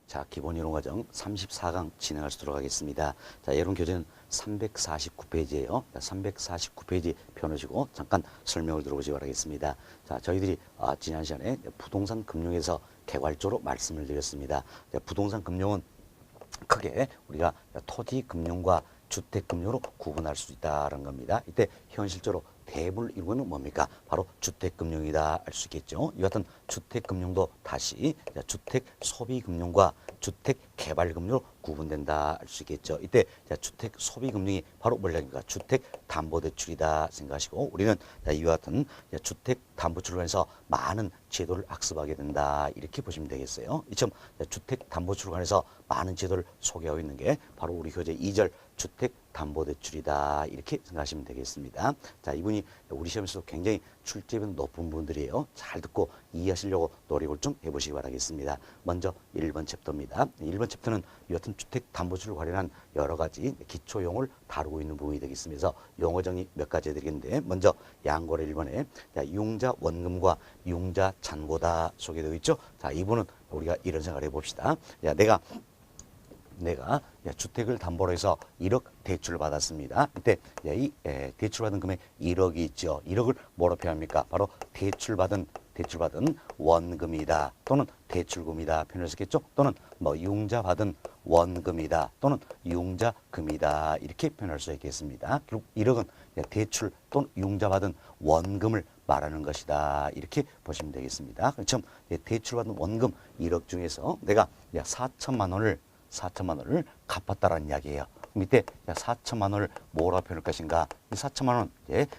자, 기본이론과정 34강 진행할 수 도록 하겠습니다. 자, 이론 교재는 349페이지예요. 349페이지 펴놓으시고 잠깐 설명을 들어보시기 바라겠습니다. 자, 저희들이 지난 시간에 부동산 금융에서 개괄적으로 말씀을 드렸습니다. 부동산 금융은 크게 우리가 토지 금융과 주택 금융으로 구분할 수 있다는 겁니다. 이때 현실적으로 대부분을 이루는 뭡니까? 바로 주택금융이다 알 수 있겠죠. 이 같은 주택금융도 다시 주택소비금융과 주택개발금융으로 구분된다 알 수 있겠죠. 이때 주택소비금융이 바로 뭐냐니까 주택담보대출이다 생각하시고, 우리는 이와 같은 주택담보대출로 해서 많은 제도를 학습하게 된다 이렇게 보시면 되겠어요. 이처럼 주택담보대출로 관해서 많은 제도를 소개하고 있는 게 바로 우리 교재 2절 주택담보대출이다 이렇게 생각하시면 되겠습니다. 자, 이분이 우리 시험에서도 굉장히 출제비 높은 분들이에요. 잘 듣고 이해하시려고 노력을 좀 해보시기 바라겠습니다. 먼저 1번 챕터입니다. 1번 챕터는 이 같은 주택담보대출을 관련한 여러 가지 기초용어를 다루고 있는 부분이 되겠습니다. 용어 정리 몇 가지 해드리겠는데, 먼저 양고래 1번에 융자 원금과 융자 잔고다 소개되어 있죠. 자, 이분은 우리가 이런 생각을 해봅시다. 내가 주택을 담보로 해서 1억 대출을 받았습니다. 이때 이 대출받은 금액 1억이 있죠. 1억을 뭐로 표현합니까? 바로 대출받은 원금이다 또는 대출금이다 표현을 쓰겠죠. 또는 융자받은 원금이다 또는 융자금이다 이렇게 표현할 수 있겠습니다. 결국 1억은 대출 또는 융자받은 원금을 말하는 것이다 이렇게 보시면 되겠습니다. 그렇죠? 대출받은 원금 1억 중에서 내가 4천만 원을 갚았다라는 이야기예요. 그럼 이때 4천만 원을 뭐라고 표현할 것인가? 이 4천만 원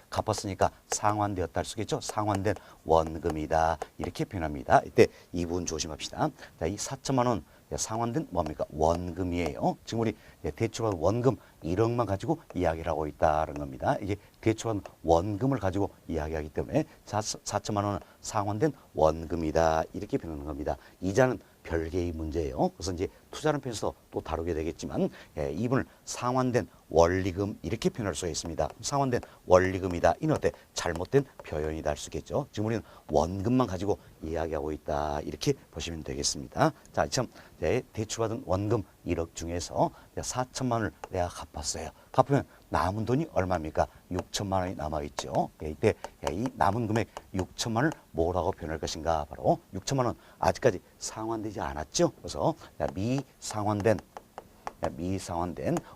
갚았으니까 상환되었다 할 수 있겠죠? 상환된 원금이다 이렇게 표현합니다. 이때 이 부분 조심합시다. 자, 이 4천만 원 상환된 뭡니까? 원금이에요. 지금 우리 대출받은 원금 1억만 가지고 이야기를 하고 있다는 겁니다. 이게 대출받은 원금을 가지고 이야기하기 때문에 4천만 원은 상환된 원금이다 이렇게 표현하는 겁니다. 이자는 별개의 문제예요. 그래서 이제 투자는 편에서 또 다루게 되겠지만 이분을 상환된 원리금 이렇게 표현할 수가 있습니다. 상환된 원리금이다. 이는 어때? 잘못된 표현이다 할 수 있겠죠. 지금 우리는 원금만 가지고 이야기하고 있다 이렇게 보시면 되겠습니다. 자, 참 대출받은 원금 1억 중에서 4천만 원을 내가 갚았어요. 갚으면 남은 돈이 얼마입니까? 6천만 원이 남아있죠. 이때 이 남은 금액 6천만 원을 뭐라고 표현할 것인가? 바로 6천만 원 아직까지 상환되지 않았죠. 그래서 미상환된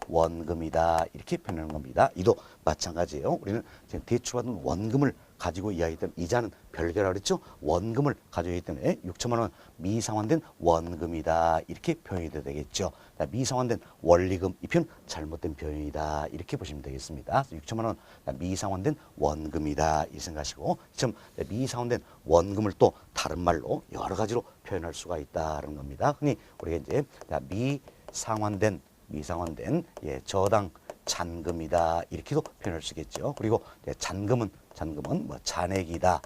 원금이다 이렇게 표현하는 겁니다. 이도 마찬가지예요. 우리는 지금 대출받은 원금을 가지고 이야기하기 때문에 이자는 별개라고 그랬죠. 원금을 가지고 있기 때문에 6천만 원 미상환된 원금이다 이렇게 표현이 되겠죠. 미상환된 원리금 이 표현 잘못된 표현이다 이렇게 보시면 되겠습니다. 6천만 원 미상환된 원금이다 이 생각하시고, 지금 미상환된 원금을 또 다른 말로 여러 가지로 표현할 수가 있다는 겁니다. 흔히 우리가 이제 미상환된 저당 잔금이다 이렇게도 표현할 수 있겠죠. 그리고 잔금은 잔액이다,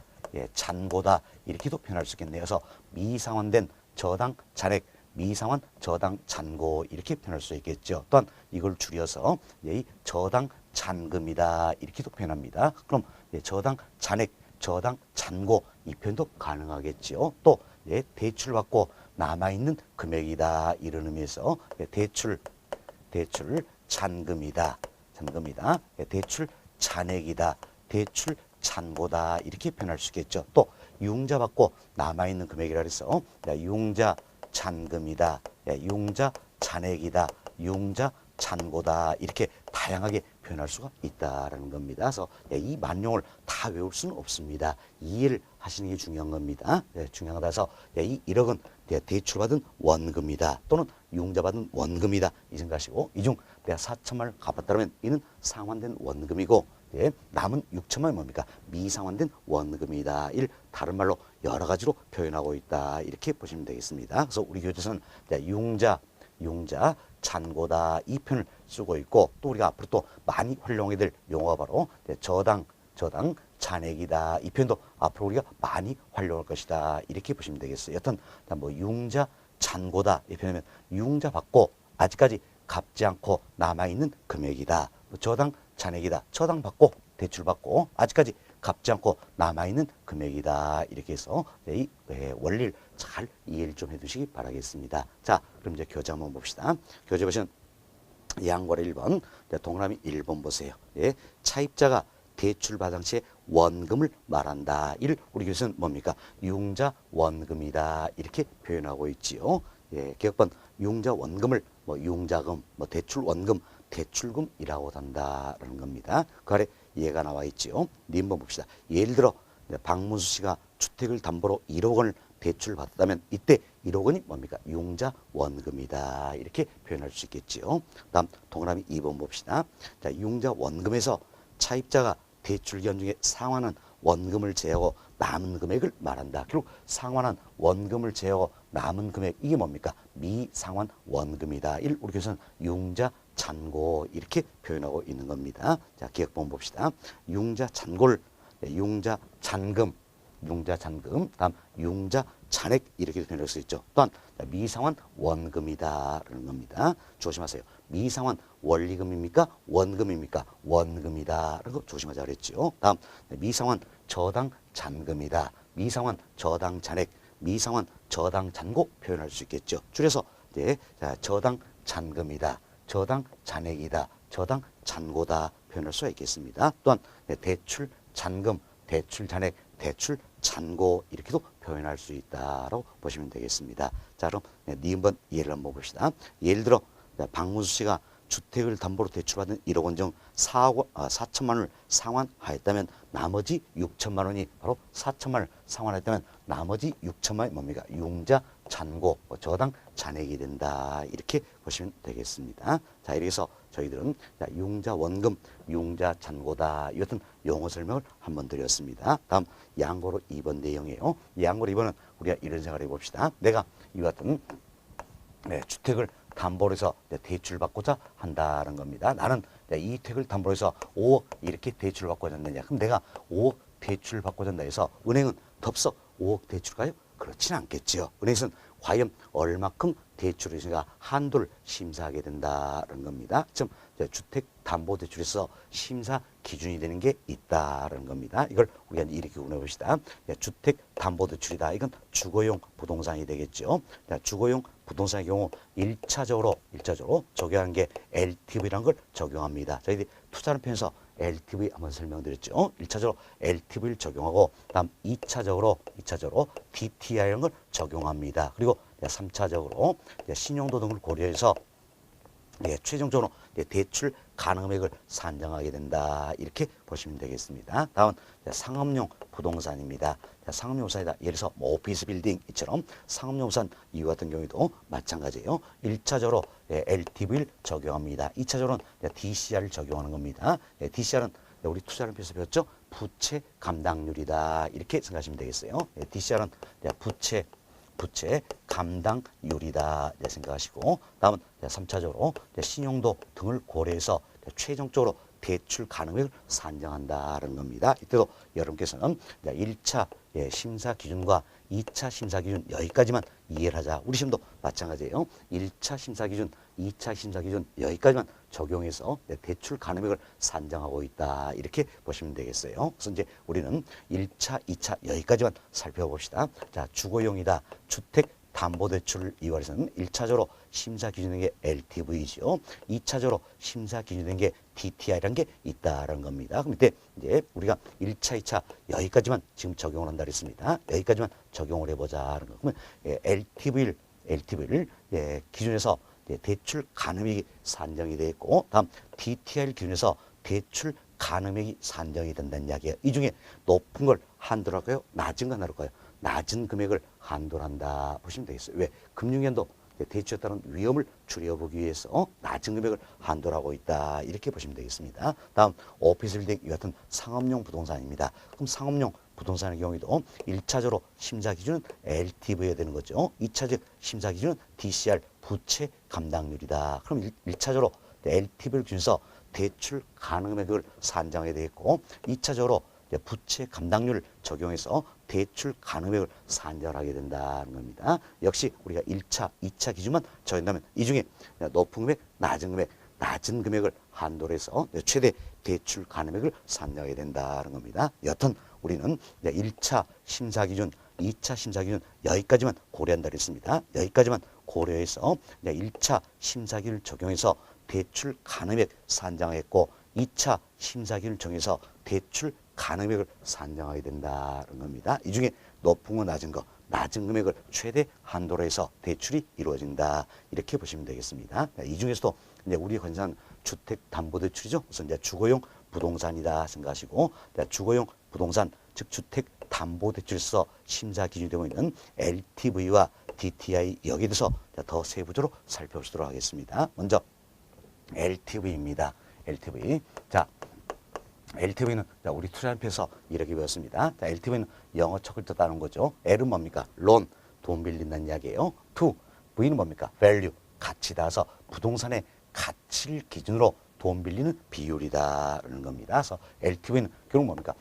잔고다 이렇게도 표현할 수 있겠네요. 그래서 미상환된 저당 잔액, 미상환 저당 잔고 이렇게 표현할 수 있겠죠. 또한 이걸 줄여서 이 저당 잔금이다 이렇게도 표현합니다. 그럼 저당 잔액, 저당 잔고 이 표현도 가능하겠죠. 또 대출 받고 남아있는 금액이다 이런 의미에서 대출 잔금이다, 대출 잔액이다, 대출 잔고다 이렇게 표현할 수 있겠죠. 또 융자 받고 남아있는 금액이라 해서 융자 잔금이다, 융자 잔액이다, 융자 잔고다 이렇게 다양하게 표현할 수가 있다라는 겁니다. 그래서 이 만용을 다 외울 수는 없습니다. 이해를 하시는 게 중요한 겁니다. 중요하다 해서 이 1억은 대출받은 원금이다 또는 융자받은 원금이다 이 생각하시고, 이중 내가 4천만 원을 갚았다면 이는 상환된 원금이고 남은 6천만 원이 뭡니까? 미상환된 원금이다. 이를 다른 말로 여러 가지로 표현하고 있다 이렇게 보시면 되겠습니다. 그래서 우리 교재에서는 융자 잔고다 이 표현을 쓰고 있고, 또 우리가 앞으로 또 많이 활용하게 될 용어가 바로 저당 잔액이다 이 표현도 앞으로 우리가 많이 활용할 것이다 이렇게 보시면 되겠어요. 여튼 융자 잔고다 이 표현이면 융자 받고 아직까지 갚지 않고 남아있는 금액이다. 저당 잔액이다. 저당 받고 대출 받고 아직까지 갚지 않고 남아있는 금액이다. 이렇게 해서 이 원리를 잘 이해를 좀 해두시기 바라겠습니다. 자, 그럼 이제 교재 한번 봅시다. 교재 보시면 양괄호 1번, 동그라미 1번 보세요. 예, 차입자가 대출받은 시에 원금을 말한다. 이를 우리 교재는 뭡니까? 융자 원금이다. 이렇게 표현하고 있지요. 예, 기억번 융자 원금을 뭐 융자금, 뭐 대출 원금, 대출금이라고 한다라는 겁니다. 그 아래 얘가 나와 있지요. 한번 봅시다. 예를 들어 박문수 씨가 주택을 담보로 1억 원을 대출을 받았다면 이때 1억 원이 뭡니까? 융자 원금이다. 이렇게 표현할 수 있겠지요. 다음 동그라미 2번 봅시다. 자, 융자 원금에서 차입자가 대출 기간 중에 상환한 원금을 제하고 남은 금액을 말한다. 결국 상환한 원금을 제하고 남은 금액 이게 뭡니까? 미상환 원금이다. 이를 우리 교사는 융자 잔고 이렇게 표현하고 있는 겁니다. 자, 기억본 봅시다. 융자 잔고를 융자 잔금, 융자 잔금, 다음 융자 잔액 이렇게 표현할 수 있죠. 또한 미상환 원금이다라는 겁니다. 조심하세요. 미상환 원리금입니까? 원금입니까? 원금이다. 라고 조심하자 그랬죠. 다음 미상환 저당 잔금이다. 미상환 저당 잔액, 미상환 저당 잔고 표현할 수 있겠죠. 줄여서 이제 저당 잔금이다. 저당 잔액이다. 저당 잔고다 표현할 수가 있겠습니다. 또한 대출 잔금, 대출 잔액, 대출 잔고 이렇게도 표현할 수 있다라고 보시면 되겠습니다. 자, 그럼 니은번 예를 한번 봅시다. 예를 들어 박문수 씨가 주택을 담보로 대출받은 1억 원 중 4천만 원을 상환하였다면 나머지 6천만 원이 바로 4천만 원을 상환했다면 나머지 6천만 원이 뭡니까? 융자 잔고, 저당 잔액이 된다. 이렇게 보시면 되겠습니다. 자, 이렇게 해서 저희들은 융자 원금, 융자 잔고다. 이 같은 용어 설명을 한번 드렸습니다. 다음 양고로 2번 내용이에요. 양고로 2번은 우리가 이런 생각을 해봅시다. 내가 이 같은 주택을 담보로 해서 대출을 받고자 한다는 겁니다. 나는 이 주택을 담보로 해서 5억 이렇게 대출을 받고자 한다냐. 그럼 내가 5억 대출을 받고자 한다 해서 은행은 덥석 5억 대출가요? 그렇지는 않겠지요. 은행에서는 과연 얼마큼 대출을 있으니까 한도를 심사하게 된다는 겁니다. 즉 주택담보대출에서 심사 기준이 되는 게 있다는 겁니다. 이걸 우리가 이렇게 구분해봅시다. 주택담보대출이다. 이건 주거용 부동산이 되겠죠. 주거용 부동산의 경우 1차적으로 적용하는 게 LTV라는 걸 적용합니다. 저희들이 투자를 편에서 LTV 한번 설명드렸죠. 1차적으로 LTV를 적용하고 다음 2차적으로 DTI라는 걸 적용합니다. 그리고 3차적으로 신용도 등을 고려해서 최종적으로 대출 가능금액을 산정하게 된다. 이렇게 보시면 되겠습니다. 다음은 상업용 부동산입니다. 상업용 부동산이다. 예를 들어서 오피스 빌딩 이처럼 상업용 부동산 이와 같은 경우에도 마찬가지예요. 1차적으로 LTV를 적용합니다. 2차적으로는 DCR을 적용하는 겁니다. DCR은 우리 투자를 비해서 배웠죠. 부채 감당률이다. 이렇게 생각하시면 되겠어요. DCR은 부채 감당률이다 생각하시고 다음은 3차적으로 신용도 등을 고려해서 최종적으로 대출 가능액을 산정한다는 겁니다. 이때도 여러분께서는 1차 심사 기준과 2차 심사 기준 여기까지만 이해를 하자. 우리 시험도 마찬가지예요. 1차 심사 기준, 2차 심사 기준 여기까지만 적용해서 대출 가능액을 산정하고 있다. 이렇게 보시면 되겠어요. 그래서 이제 우리는 1차, 2차 여기까지만 살펴봅시다. 자, 주거용이다. 주택담보대출 이war에서는 1차적으로 심사 기준인 게 LTV죠. 2차적으로 심사 기준인 게 DTI라는 게 있다라는 겁니다. 그럼 이때 이제 우리가 1차, 2차 여기까지만 지금 적용을 한다 그랬습니다. 여기까지만 적용을 해보자는 거. 그러면 LTV를 기준에서 대출 가능액이 산정이 되어 있고 다음 DTI를 기준해서 대출 가능액이 산정이 된다는 이야기예요. 이 중에 높은 걸 한도로 할까요? 낮은 건 할까요? 낮은 금액을 한도로 한다 보시면 되겠어요. 왜? 금융위원도 대출에 따른 위험을 줄여보기 위해서 낮은 금액을 한도로 하고 있다. 이렇게 보시면 되겠습니다. 다음 오피스 빌딩 이 같은 상업용 부동산입니다. 그럼 상업용 부동산의 경우에도 1차적으로 심사 기준은 LTV가 되는 거죠. 2차적 심사 기준은 DCR 부채 감당률이다. 그럼 1차적으로 LTV를 기준해서 대출 가능금액을 산정하게 되어 있고 2차적으로 부채 감당률을 적용해서 대출 가능액을 산정하게 된다는 겁니다. 역시 우리가 1차, 2차 기준만 정한다면 이 중에 높은 금액, 낮은 금액, 낮은 금액을 한도로 해서 최대 대출 가능액을 산정해야 된다는 겁니다. 여튼 우리는 1차 심사 기준, 2차 심사 기준 여기까지만 고려한다 그랬습니다. 여기까지만 고려해서 1차 심사 기준을 적용해서 대출 가능액 산정했고 2차 심사 기준을 정해서 대출 가능액을 산정하게 된다는 겁니다. 이 중에 높은 거 낮은 거, 낮은 금액을 최대 한도로 해서 대출이 이루어진다. 이렇게 보시면 되겠습니다. 이 중에서도 이제 우리 관심사는 주택담보대출이죠. 그래서 이제 주거용 부동산이다 생각하시고 주거용 부동산 즉 주택담보대출서 심사 기준이 되고 있는 LTV와 DTI 여기에 대해서 더 세부적으로 살펴보도록 하겠습니다. 먼저 LTV입니다. LTV. 자, LTV는 우리 투자협회에서 이렇게 배웠습니다. 자, LTV는 영어 첫 글자 따는 거죠. L은 뭡니까? 론, 돈 빌린다는 이야기예요. V는 뭡니까? value, 가치다서 부동산의 가치를 기준으로 돈 빌리는 비율이다라는 겁니다. 그래서 LTV는 결국 뭡니까?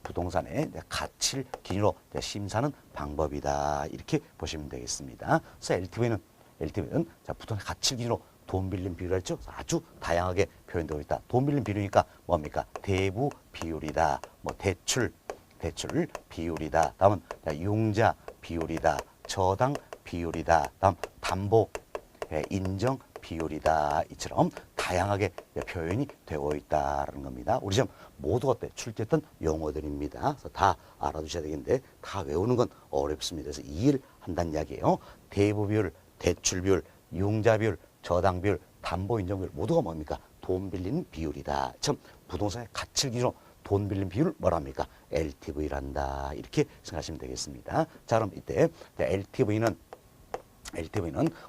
부동산의 가치를 기준으로 심사하는 방법이다. 이렇게 보시면 되겠습니다. 그래서 LTV는 자, 부동산 가치를 기준으로 돈 빌린 비율을 했죠. 아주 다양하게 표현되고 있다. 돈 빌린 비율이니까 뭡니까? 대부 비율이다. 뭐 대출 비율이다. 다음은 융자 비율이다. 저당 비율이다. 다음 담보 인정 비율이다. 이처럼 다양하게 표현이 되고 있다는 겁니다. 우리 지금 모두 출제했던 용어들입니다. 그래서 다 알아두셔야 되겠는데 다 외우는 건 어렵습니다. 그래서 이해한다는 이야기예요. 대부 비율, 대출 비율, 융자 비율, 저당 비율, 담보 인정 비율 모두가 뭡니까? 돈 빌리는 비율이다. 참 부동산의 가치를 기준으로 돈 빌린 비율을 뭐랍니까? LTV란다. 이렇게 생각하시면 되겠습니다. 자, 그럼 이때 LTV는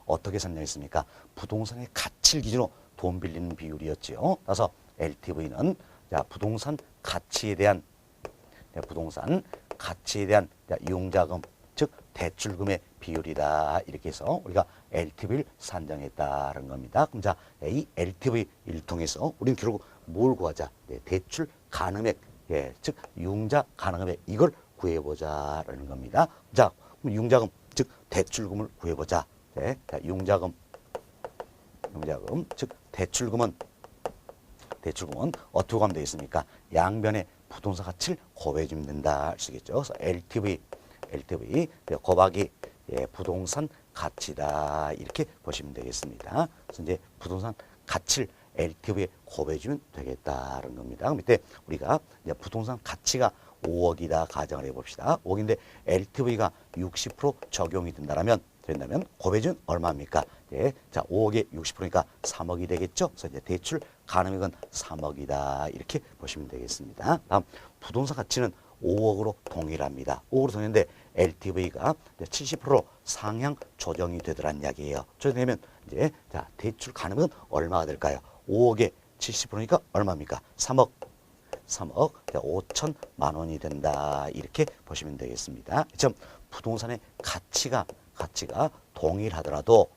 어떻게 산정했습니까? 부동산의 가치를 기준으로 돈 빌리는 비율이었지요. 그래서 LTV는 부동산 가치에 대한 융자금 즉 대출금의 비율이다. 이렇게 해서 우리가 LTV를 산정했다는 겁니다. 그럼 자, 이 LTV를 통해서 우리는 결국 뭘 구하자? 대출 가능액, 즉 융자 가능액 이걸 구해보자라는 겁니다. 자, 그럼 융자금 즉 대출금을 구해보자. 융자금 즉 대출금은 어떻게 하면 되겠습니까? 양변의 부동산 가치를 곱해주면 된다 할 수 있겠죠. 그래서 LTV 곱하기 부동산 가치다 이렇게 보시면 되겠습니다. 그래서 이제 부동산 가치를 LTV에 곱해주면 되겠다는 겁니다. 그럼 이때 우리가 이제 부동산 가치가 5억이다 가정을 해봅시다. 5억인데 LTV가 60% 적용이 된다면 곱해준 얼마입니까? 자, 5억에 60%니까 3억이 되겠죠. 그래서 이제 대출 가능액은 3억이다 이렇게 보시면 되겠습니다. 다음 부동산 가치는 5억으로 동일합니다. 5억으로 동일한데 LTV가 70% 상향 조정이 되더란 이야기예요. 조정되면 이제 자, 대출 가능액은 얼마가 될까요? 5억에 70%니까 얼마입니까? 3억 5천만 원이 된다. 이렇게 보시면 되겠습니다. 좀 부동산의 가치가 동일하더라도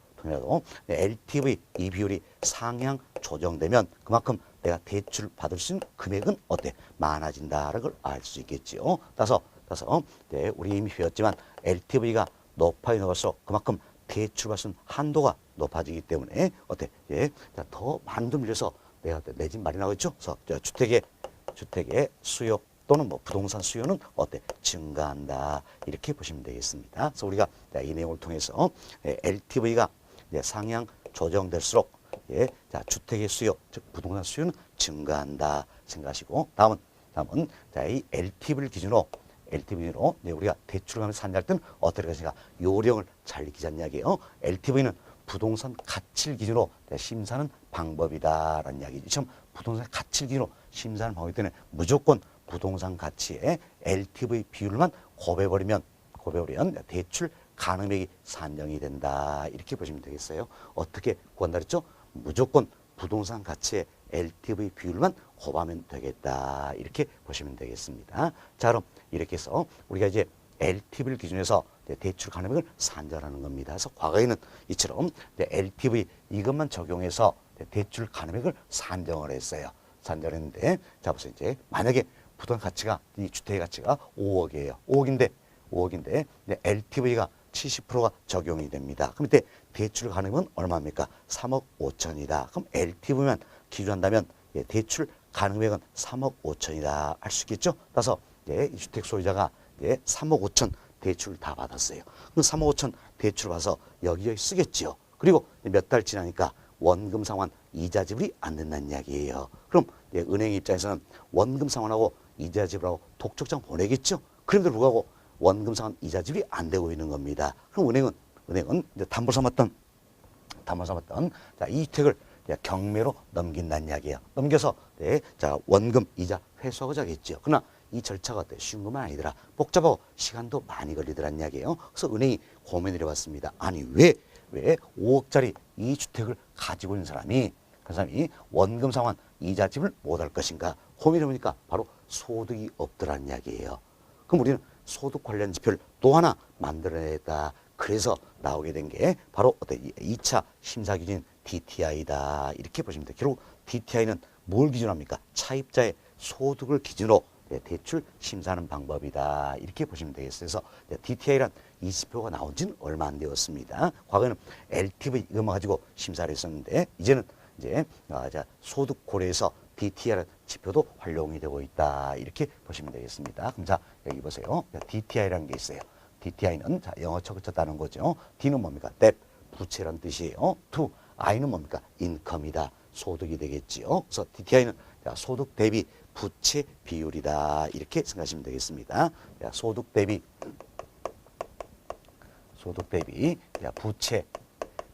LTV 이 비율이 상향 조정되면 그만큼 내가 대출 받을 수 있는 금액은 많아진다라는 걸 알 수 있겠지요. 따라서 우리 이미 배웠지만 LTV가 높아질수록 그만큼 대출 받을 수 있는 한도가 높아지기 때문에 더 많은 돈 빌려서 내가 내 집 마련하고 있죠. 그래서 주택의 수요 또는 부동산 수요는 증가한다. 이렇게 보시면 되겠습니다. 그래서 우리가 이 내용을 통해서 LTV가 상향 조정될수록 주택의 수요, 즉 부동산 수요는 증가한다 생각하시고 다음은 이 LTV를 기준으로 우리가 대출을 산정할 때는 어떻게 하시까 요령을 잘 익히자는 이야기예요. LTV는 부동산 가치를 기준으로 심사하는 방법이다라는 이야기죠. 지금 부동산 가치를 기준으로 심사하는 방법이기 때문에 무조건 부동산 가치의 LTV 비율만 곱해버리면 대출 가능액이 산정이 된다. 이렇게 보시면 되겠어요. 어떻게 구한다 그랬죠? 무조건 부동산 가치의 LTV 비율만 곱하면 되겠다. 이렇게 보시면 되겠습니다. 자, 그럼 이렇게 해서 우리가 이제 LTV를 기준해서 대출 가능액을 산정하는 겁니다. 그래서 과거에는 이처럼 LTV 이것만 적용해서 대출 가능액을 산정을 했어요. 산정을 했는데 자 보세요. 이제 만약에 부동산 가치가 이 주택의 가치가 5억이에요. 5억인데 LTV가 70%가 적용이 됩니다. 그럼 이때 대출 가능은 얼마입니까? 3억 5천이다. 그럼 LTV만 기준한다면 대출 가능액은 3억 5천이다 할 수 있겠죠? 따라서 이 주택 소유자가 3억 5천 대출을 다 받았어요. 그럼 3억 5천 대출 받아서 여기저기 쓰겠지요. 그리고 몇 달 지나니까 원금 상환 이자 지불이 안 된다는 이야기예요. 그럼 은행 입장에서는 원금 상환하고 이자 지불하고 독촉장 보내겠죠. 그럼에도 불구하고 원금 상환 이자 지불이 안 되고 있는 겁니다. 그럼 은행은 이제 담보 삼았던 자, 이 주택을 경매로 넘긴다는 이야기예요. 넘겨서 자, 원금 이자 회수하고자 하겠죠. 그러나 이 절차가 어때? 쉬운 것만 아니더라. 복잡하고 시간도 많이 걸리더란 이야기예요. 그래서 은행이 고민을 해봤습니다. 아니 왜 5억짜리 이 주택을 가지고 있는 사람이 원금 상환 이자 지불 못할 것인가 고민해 보니까 바로 소득이 없더란 이야기예요. 그럼 우리는 소득 관련 지표를 또 하나 만들어내다. 그래서 나오게 된 게 바로 2차 심사 기준 DTI다. 이렇게 보시면 돼요. 결국 DTI는 뭘 기준합니까? 차입자의 소득을 기준으로 대출 심사하는 방법이다. 이렇게 보시면 되겠어요. 그래서 DTI란 이 지표가 나온 지는 얼마 안 되었습니다. 과거에는 LTV 이것만 가지고 심사를 했었는데 이제는 소득 고려해서 DTI라는 지표도 활용이 되고 있다. 이렇게 보시면 되겠습니다. 그럼 자, 여기 보세요. DTI라는 게 있어요. DTI는 자, 영어 적었다는 거죠. D는 뭡니까? debt, 부채라는 뜻이에요. to, I는 뭡니까? income이다. 소득이 되겠지요. 그래서 DTI는 소득 대비 부채 비율이다. 이렇게 생각하시면 되겠습니다. 소득 대비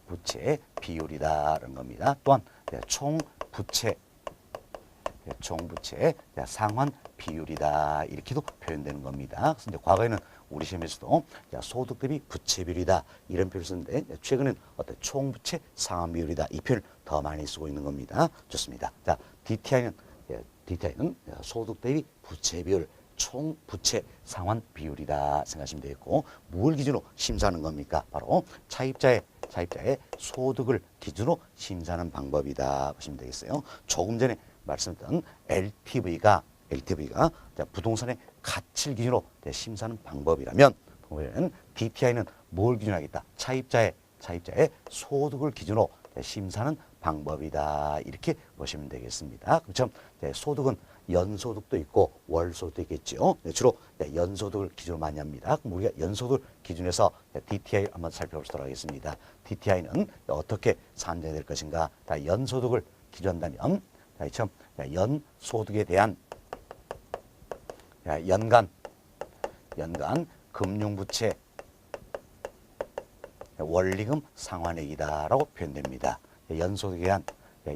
부채 비율이다라는 겁니다. 또한 총 부채 상환 비율이다. 이렇게도 표현되는 겁니다. 그래서 이제 과거에는 우리 시험에서도 소득 대비 부채 비율이다. 이런 표현을 쓰는데 최근엔 총 부채 상환 비율이다. 이 표현을 더 많이 쓰고 있는 겁니다. 좋습니다. 자, DTI는 소득 대비 부채 비율, 총 부채 상환 비율이다 생각하시면 되겠고, 뭘 기준으로 심사하는 겁니까? 바로 차입자의 소득을 기준으로 심사하는 방법이다 보시면 되겠어요. 조금 전에 말씀드렸던 LTV가 부동산의 가치를 기준으로 심사하는 방법이라면 DTI는 뭘 기준하겠다? 차입자의 소득을 기준으로 심사하는 방법이다. 이렇게 보시면 되겠습니다. 그렇죠? 소득은 연소득도 있고 월소득도 있겠죠. 주로 연소득을 기준으로 많이 합니다. 그럼 우리가 연소득 기준에서 DTI 한번 살펴보도록 하겠습니다. DTI는 어떻게 산정이 될 것인가? 연소득을 기준한다면 연소득에 대한 연간 금융부채 원리금 상환액이다라고 표현됩니다. 연소득에 대한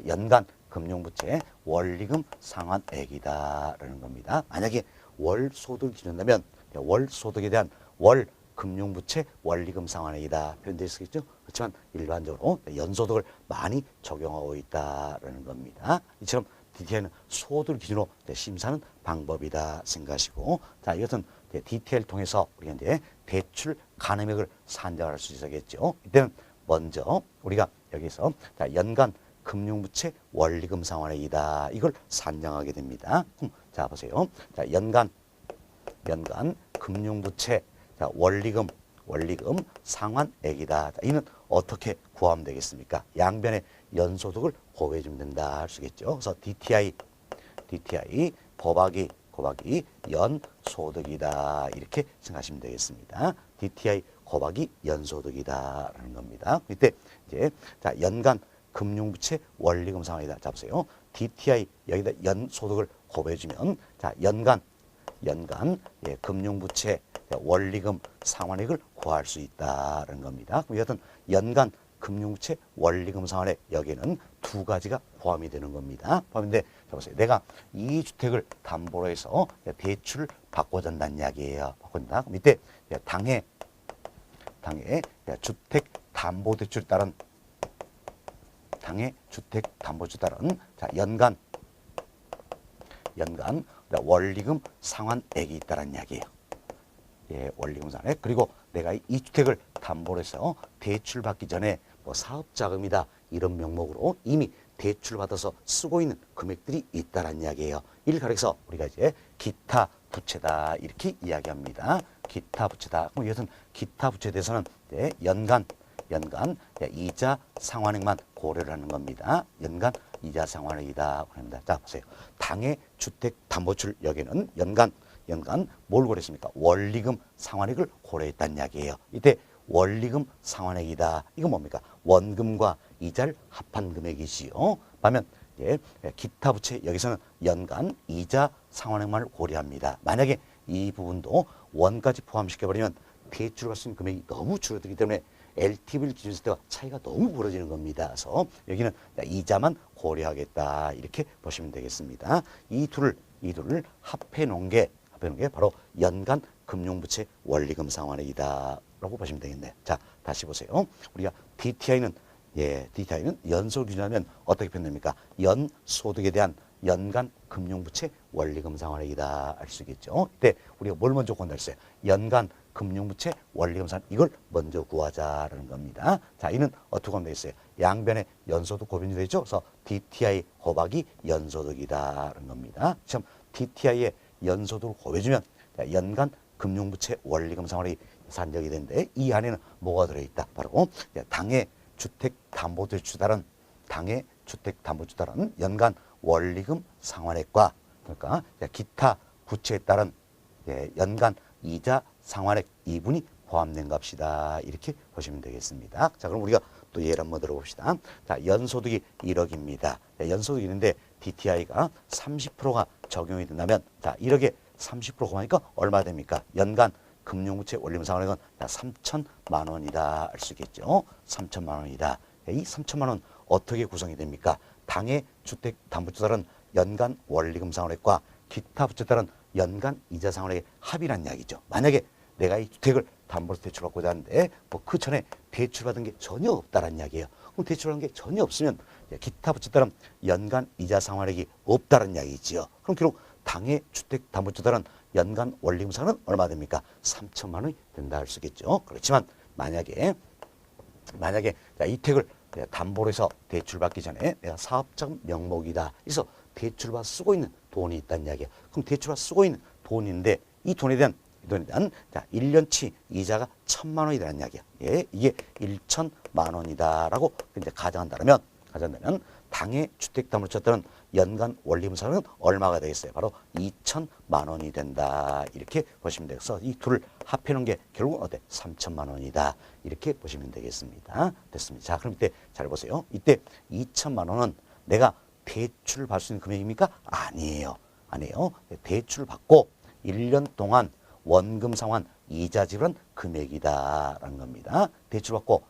연간 금융부채 원리금 상환액이다라는 겁니다. 만약에 월소득을 기준한다면 월소득에 대한 월 금융부채 원리금 상환액이다 표현되어 있겠죠. 그렇지만 일반적으로 연소득을 많이 적용하고 있다라는 겁니다. 이처럼 DTI는 소득을 기준으로 심사하는 방법이다 생각하시고, 자, 이것은 DTI를 통해서 우리가 이제 대출 가능액을 산정할 수 있겠죠. 이때는 먼저 우리가 여기서 연간 금융부채 원리금 상환액이다. 이걸 산정하게 됩니다. 자, 보세요. 자, 연간 금융부채 원리금 상환액이다. 자, 이는 어떻게 구하면 되겠습니까? 양변의 연소득을 곱해 주면 된다 할 수 있겠죠. 그래서 DTI 곱하기 연소득이다. 이렇게 생각하시면 되겠습니다. DTI 곱하기 연소득이다라는 겁니다. 이때 이제 연간 금융부채 원리금 상환이다. 자, 보세요. DTI 여기다 연소득을 곱해주면 연간 금융부채 원리금 상환액을 구할 수 있다는 겁니다. 그럼 여하튼 연간 금융부채 원리금 상환액 여기에는 두 가지가 포함이 되는 겁니다. 포함인데 자, 보세요. 내가 이 주택을 담보로 해서 대출을 받고자 한다는 이야기예요. 바꾼다. 그럼 이때 당해 주택 담보 대출에 따른 연간 원리금 상환액이 있다는 이야기예요. 원리금 상환액. 그리고 내가 이 주택을 담보로 해서 대출 받기 전에 뭐 사업자금이다 이런 명목으로 이미 대출 받아서 쓰고 있는 금액들이 있다는 이야기예요. 이를 가리켜서 우리가 이제 기타 부채다 이렇게 이야기합니다. 기타 부채다. 그럼 이것은 기타 부채에 대해서는 연간 이자 상환액만 고려를 하는 겁니다. 연간 이자 상환액이다. 그럽니다. 자, 보세요. 당해 주택담보출 여기는 연간 뭘 고려했습니까? 원리금 상환액을 고려했다는 이야기예요. 이때 원리금 상환액이다. 이건 뭡니까? 원금과 이자를 합한 금액이지요. 반면 기타 부채 여기서는 연간 이자 상환액만을 고려합니다. 만약에 이 부분도 원까지 포함시켜버리면 대출할 수 있는 금액이 너무 줄어들기 때문에 LTV를 기준했을 때와 차이가 너무 벌어지는 겁니다. 그래서 여기는 이자만 고려하겠다. 이렇게 보시면 되겠습니다. 이 둘을 합해 놓은 게 바로 연간 금융부채 원리금 상환액이다. 라고 보시면 되겠네요. 자, 다시 보세요. 우리가 DTI는 연소득 기준하면 어떻게 표현됩니까? 연소득에 대한 연간 금융부채 원리금 상환액이다. 알 수 있겠죠. 이때 우리가 뭘 먼저 구한다 했어요? 연간 금융부채 원리금 상환 이걸 먼저 구하자라는 겁니다. 자, 이는 어떻게 하면 되겠어요? 양변에 연소득 고변이 되죠. 그래서 DTI 곱하기 연소득이다라는 겁니다. 지금 DTI의 연소득을 곱해주면 연간 금융부채 원리금 상환액이 산정이 되는데 이 안에는 뭐가 들어있다? 바로 당해 주택담보대출다른 연간 원리금 상환액과 그러니까 기타 부채에 따른 연간 이자 상환액 이분이 포함된 값이다. 이렇게 보시면 되겠습니다. 자, 그럼 우리가 또 예를 한번 들어봅시다. 자, 연소득이 1억입니다. 연소득이 있는데 DTI가 30%가 적용이 된다면 자, 1억에 30% 곱하니까 얼마 됩니까? 연간 금융부채 원리금 상환액은 3천만 원이다. 알 수 있겠죠? 3천만 원이다. 이 3천만 원 어떻게 구성이 됩니까? 당해 주택담보주택에 따른 연간 원리금 상환액과 기타 부채에 따른 연간 이자 상환액의 합이란 이야기죠. 만약에 내가 이 주택을 담보로 대출받고자 하는데 그 전에 대출받은 게 전혀 없다는 이야기예요. 그럼 대출받은 게 전혀 없으면 기타 부채에 따른 연간 이자 상환액이 없다는 이야기지요. 그럼 결국 당해 주택담보주택에 따른 연간 원리금 상환은 얼마 됩니까? 3천만 원이 된다 할 수 있겠죠. 그렇지만 만약에 이 택을 담보로 해서 대출받기 전에 내가 사업장 명목이다. 그래서 대출받아 쓰고 있는 돈이 있다는 이야기야. 그럼 대출받아 쓰고 있는 돈인데 이 돈에 대한 자, 1년치 이자가 1,000만 원이라는 이야기야. 이게 1,000만 원이다라고 이제 가정한다면 당해 주택담보주택에 따른 연간 원리금 상환은 얼마가 되겠어요? 바로 2,000만 원이 된다. 이렇게 보시면 되겠어. 이 둘을 합해 놓은 게 결국 어때? 3,000만 원이다. 이렇게 보시면 되겠습니다. 됐습니다. 자, 그럼 이때 잘 보세요. 이때 2,000만 원은 내가 대출을 받을 수 있는 금액입니까? 아니에요. 대출을 받고 1년 동안 원금 상환 이자 지불한 금액이다라는 겁니다. 대출 받고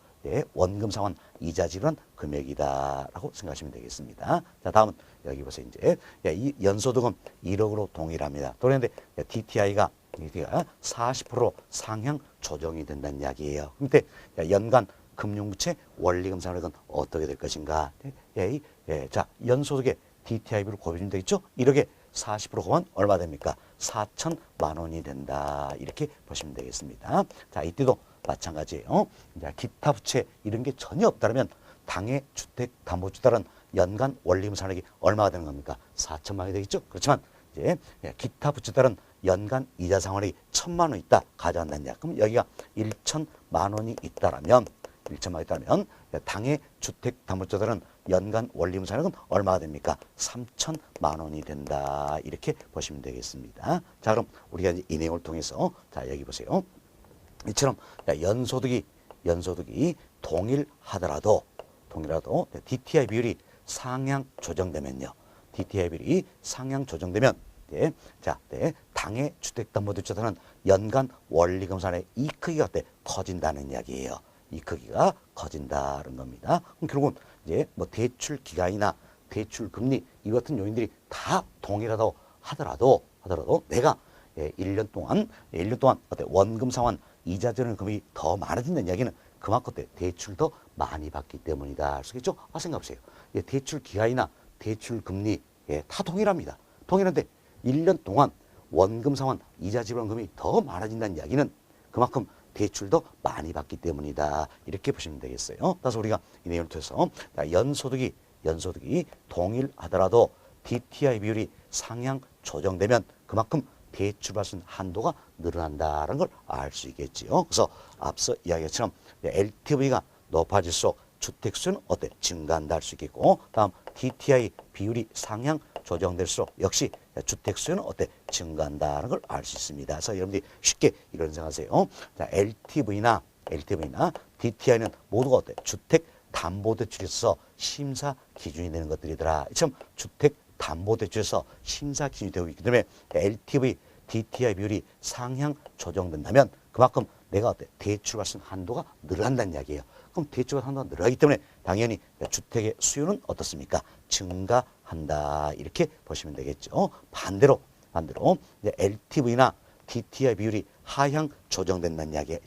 원금 상환 이자 지불한 금액이다라고 생각하시면 되겠습니다. 자, 다음은 여기 보세요. 이제 이 연소득은 1억으로 동일합니다. 동일한데 DTI가 40% 상향 조정이 된다는 이야기예요. 근데 연간 금융부채 원리금 상환액은 어떻게 될 것인가? 자, 연소득의 DTI비를 곱해주면 되겠죠? 1억에 40% 곱하면 얼마 됩니까? 4천만 원이 된다. 이렇게 보시면 되겠습니다. 자, 이때도 마찬가지예요. 자, 기타 부채 이런 게 전혀 없다면 당해 주택담보주택에 따른 연간 원리금 상환액이 얼마가 되는 겁니까? 4천만 원이 되겠죠? 그렇지만 이제 기타 부채에 따른 연간 이자 상환액이 1,000만 원 있다. 가져간다는 이야기. 그럼 여기가 1,000만 원이 있다면 당해 주택담보주택에 따른 연간 원리금 상환액은 얼마가 됩니까? 3천만 원이 된다. 이렇게 보시면 되겠습니다. 자, 그럼 우리가 이제 이 내용을 통해서 자, 여기 보세요. 이처럼 연소득이 동일하더라도 DTI 비율이 상향 조정되면요. DTI 비율이 상향 조정되면 당해 주택담보대출에 따른 연간 원리금 상환의 이 크기가 커진다는 이야기예요. 이 크기가 커진다는 겁니다. 그럼 결국은 이제 뭐 대출 기간이나 대출 금리 이 같은 요인들이 다 동일하다고 하더라도 내가 1년 동안 원금 상환 이자 지불 금액이 더 많아진다는 이야기는 그만큼 대출 더 많이 받기 때문이다. 알 수 있겠죠? 생각해보세요. 대출 기간이나 대출 금리 다 동일합니다. 동일한데 1년 동안 원금 상환 이자 지불 금액이 더 많아진다는 이야기는 그만큼 대출도 많이 받기 때문이다. 이렇게 보시면 되겠어요. 따라서 우리가 이 내용을 통해서 연소득이 동일하더라도 DTI 비율이 상향 조정되면 그만큼 대출받을 수 있는 한도가 늘어난다는 걸 알 수 있겠지요. 그래서 앞서 이야기처럼 LTV가 높아질수록 주택 수요는 어때? 증가한다 할 수 있겠고, 다음 DTI 비율이 상향 조정될수록 역시 주택 수요는 어때? 증가한다는 걸 알 수 있습니다. 그래서 여러분들이 쉽게 이런 생각하세요. 자, LTV나 DTI는 모두가 어때? 주택 담보대출에서 심사 기준이 되는 것들이더라. 참 주택 담보대출에서 심사 기준이 되고 있기 때문에 LTV, DTI 비율이 상향 조정된다면 그만큼 내가 어때? 대출받을 수 있는 한도가 늘어난다는 이야기예요. 그럼 대출받을 한도가 늘어나기 때문에 당연히 주택의 수요는 어떻습니까? 증가한다. 이렇게 보시면 되겠죠. 반대로 LTV나 DTI 비율이 하향 조정된다는 이야기예요.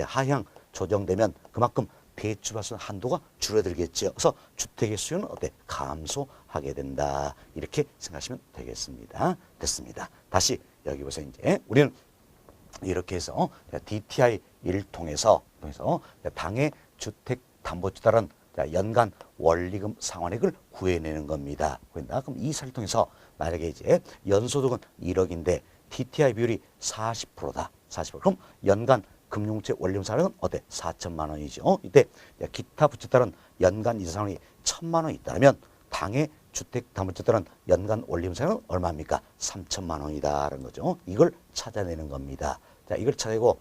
하향 조정되면 그만큼 대출받을 수 있는 한도가 줄어들겠죠. 그래서 주택의 수요는 어때? 감소하게 된다. 이렇게 생각하시면 되겠습니다. 됐습니다. 다시 여기 보세요. 이제 우리는 이렇게 해서 DTI를 통해서 당해 주택담보주택은 연간 원리금 상환액을 구해내는 겁니다. 그럼 이 사를 통해서 만약에 이제 연소득은 1억인데 DTI 비율이 40%다. 40%. 그럼 연간 금융채 원리금 상환액은 어때? 4천만 원이죠. 이때 기타 부채 따른 연간 이자 상환이 1,000만 원이 있다면 당해 주택담보주택은 연간 원리금 상환은 얼마입니까? 3천만 원이다라는 거죠. 이걸 찾아내는 겁니다. 자, 이걸 찾아내고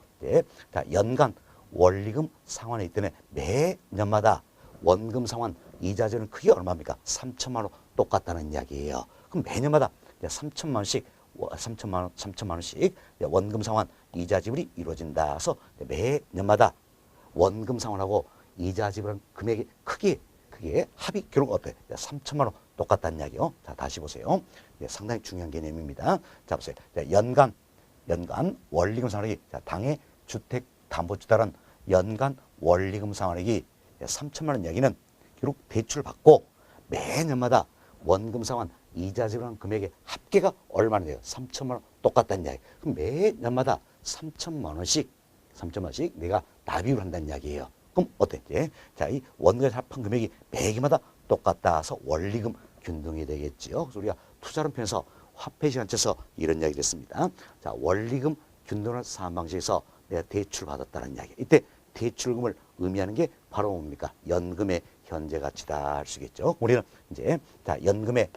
연간 원리금 상환이 있더니 매년마다 원금 상환 이자제는 크게 얼마입니까? 3천만 원 똑같다는 이야기예요. 그럼 매년마다 3천만 원씩 원금 상환 이자 지불이 이루어진다. 그래서 매년마다 원금 상환하고 이자 지불한 금액이 크게 합이 결국 어때? 3천만 원 똑같다는 이야기요. 자, 다시 보세요. 상당히 중요한 개념입니다. 자, 보세요. 연간 원리금 상환액이 당해 주택담보주택은 연간 원리금 상환액이 3천만 원 이야기는 결국 대출을 받고 매년마다 원금 상환 이자 지불한 금액의 합계가 얼마나 돼요? 3천만 원 똑같다는 이야기. 그럼 매년마다 3천만 원씩 내가 납입을 한다는 이야기예요. 그럼 어때? 자, 이 원금 합한 금액이 매기마다 똑같다 해서 원리금 균등이 되겠지요. 그래서 우리가 투자론 편에서 화폐 시간에서 이런 이야기를 했습니다. 자, 원리금 균등을 사는 방식에서 내가 대출 받았다는 이야기. 이때 대출금을 의미하는 게 바로 뭡니까? 연금의 현재 가치다 할 수 있겠죠. 우리는 이제 연금의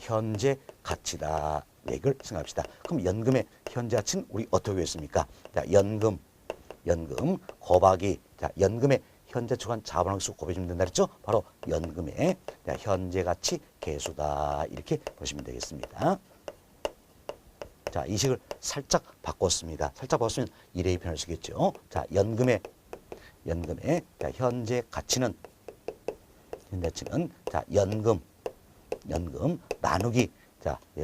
현재 가치다 얘기를 생각합시다. 그럼 연금의 현재 가치는 우리 어떻게 했습니까? 연금 곱하기 연금의 현재 주간 자본항수 곱해주면 된다 그랬죠? 바로 연금의 현재 가치 계수다. 이렇게 보시면 되겠습니다. 자, 이 식을 살짝 바꿨습니다. 살짝 바꿨으면 이레이 편을 쓰겠죠. 자, 연금의 현재 가치는 연금 나누기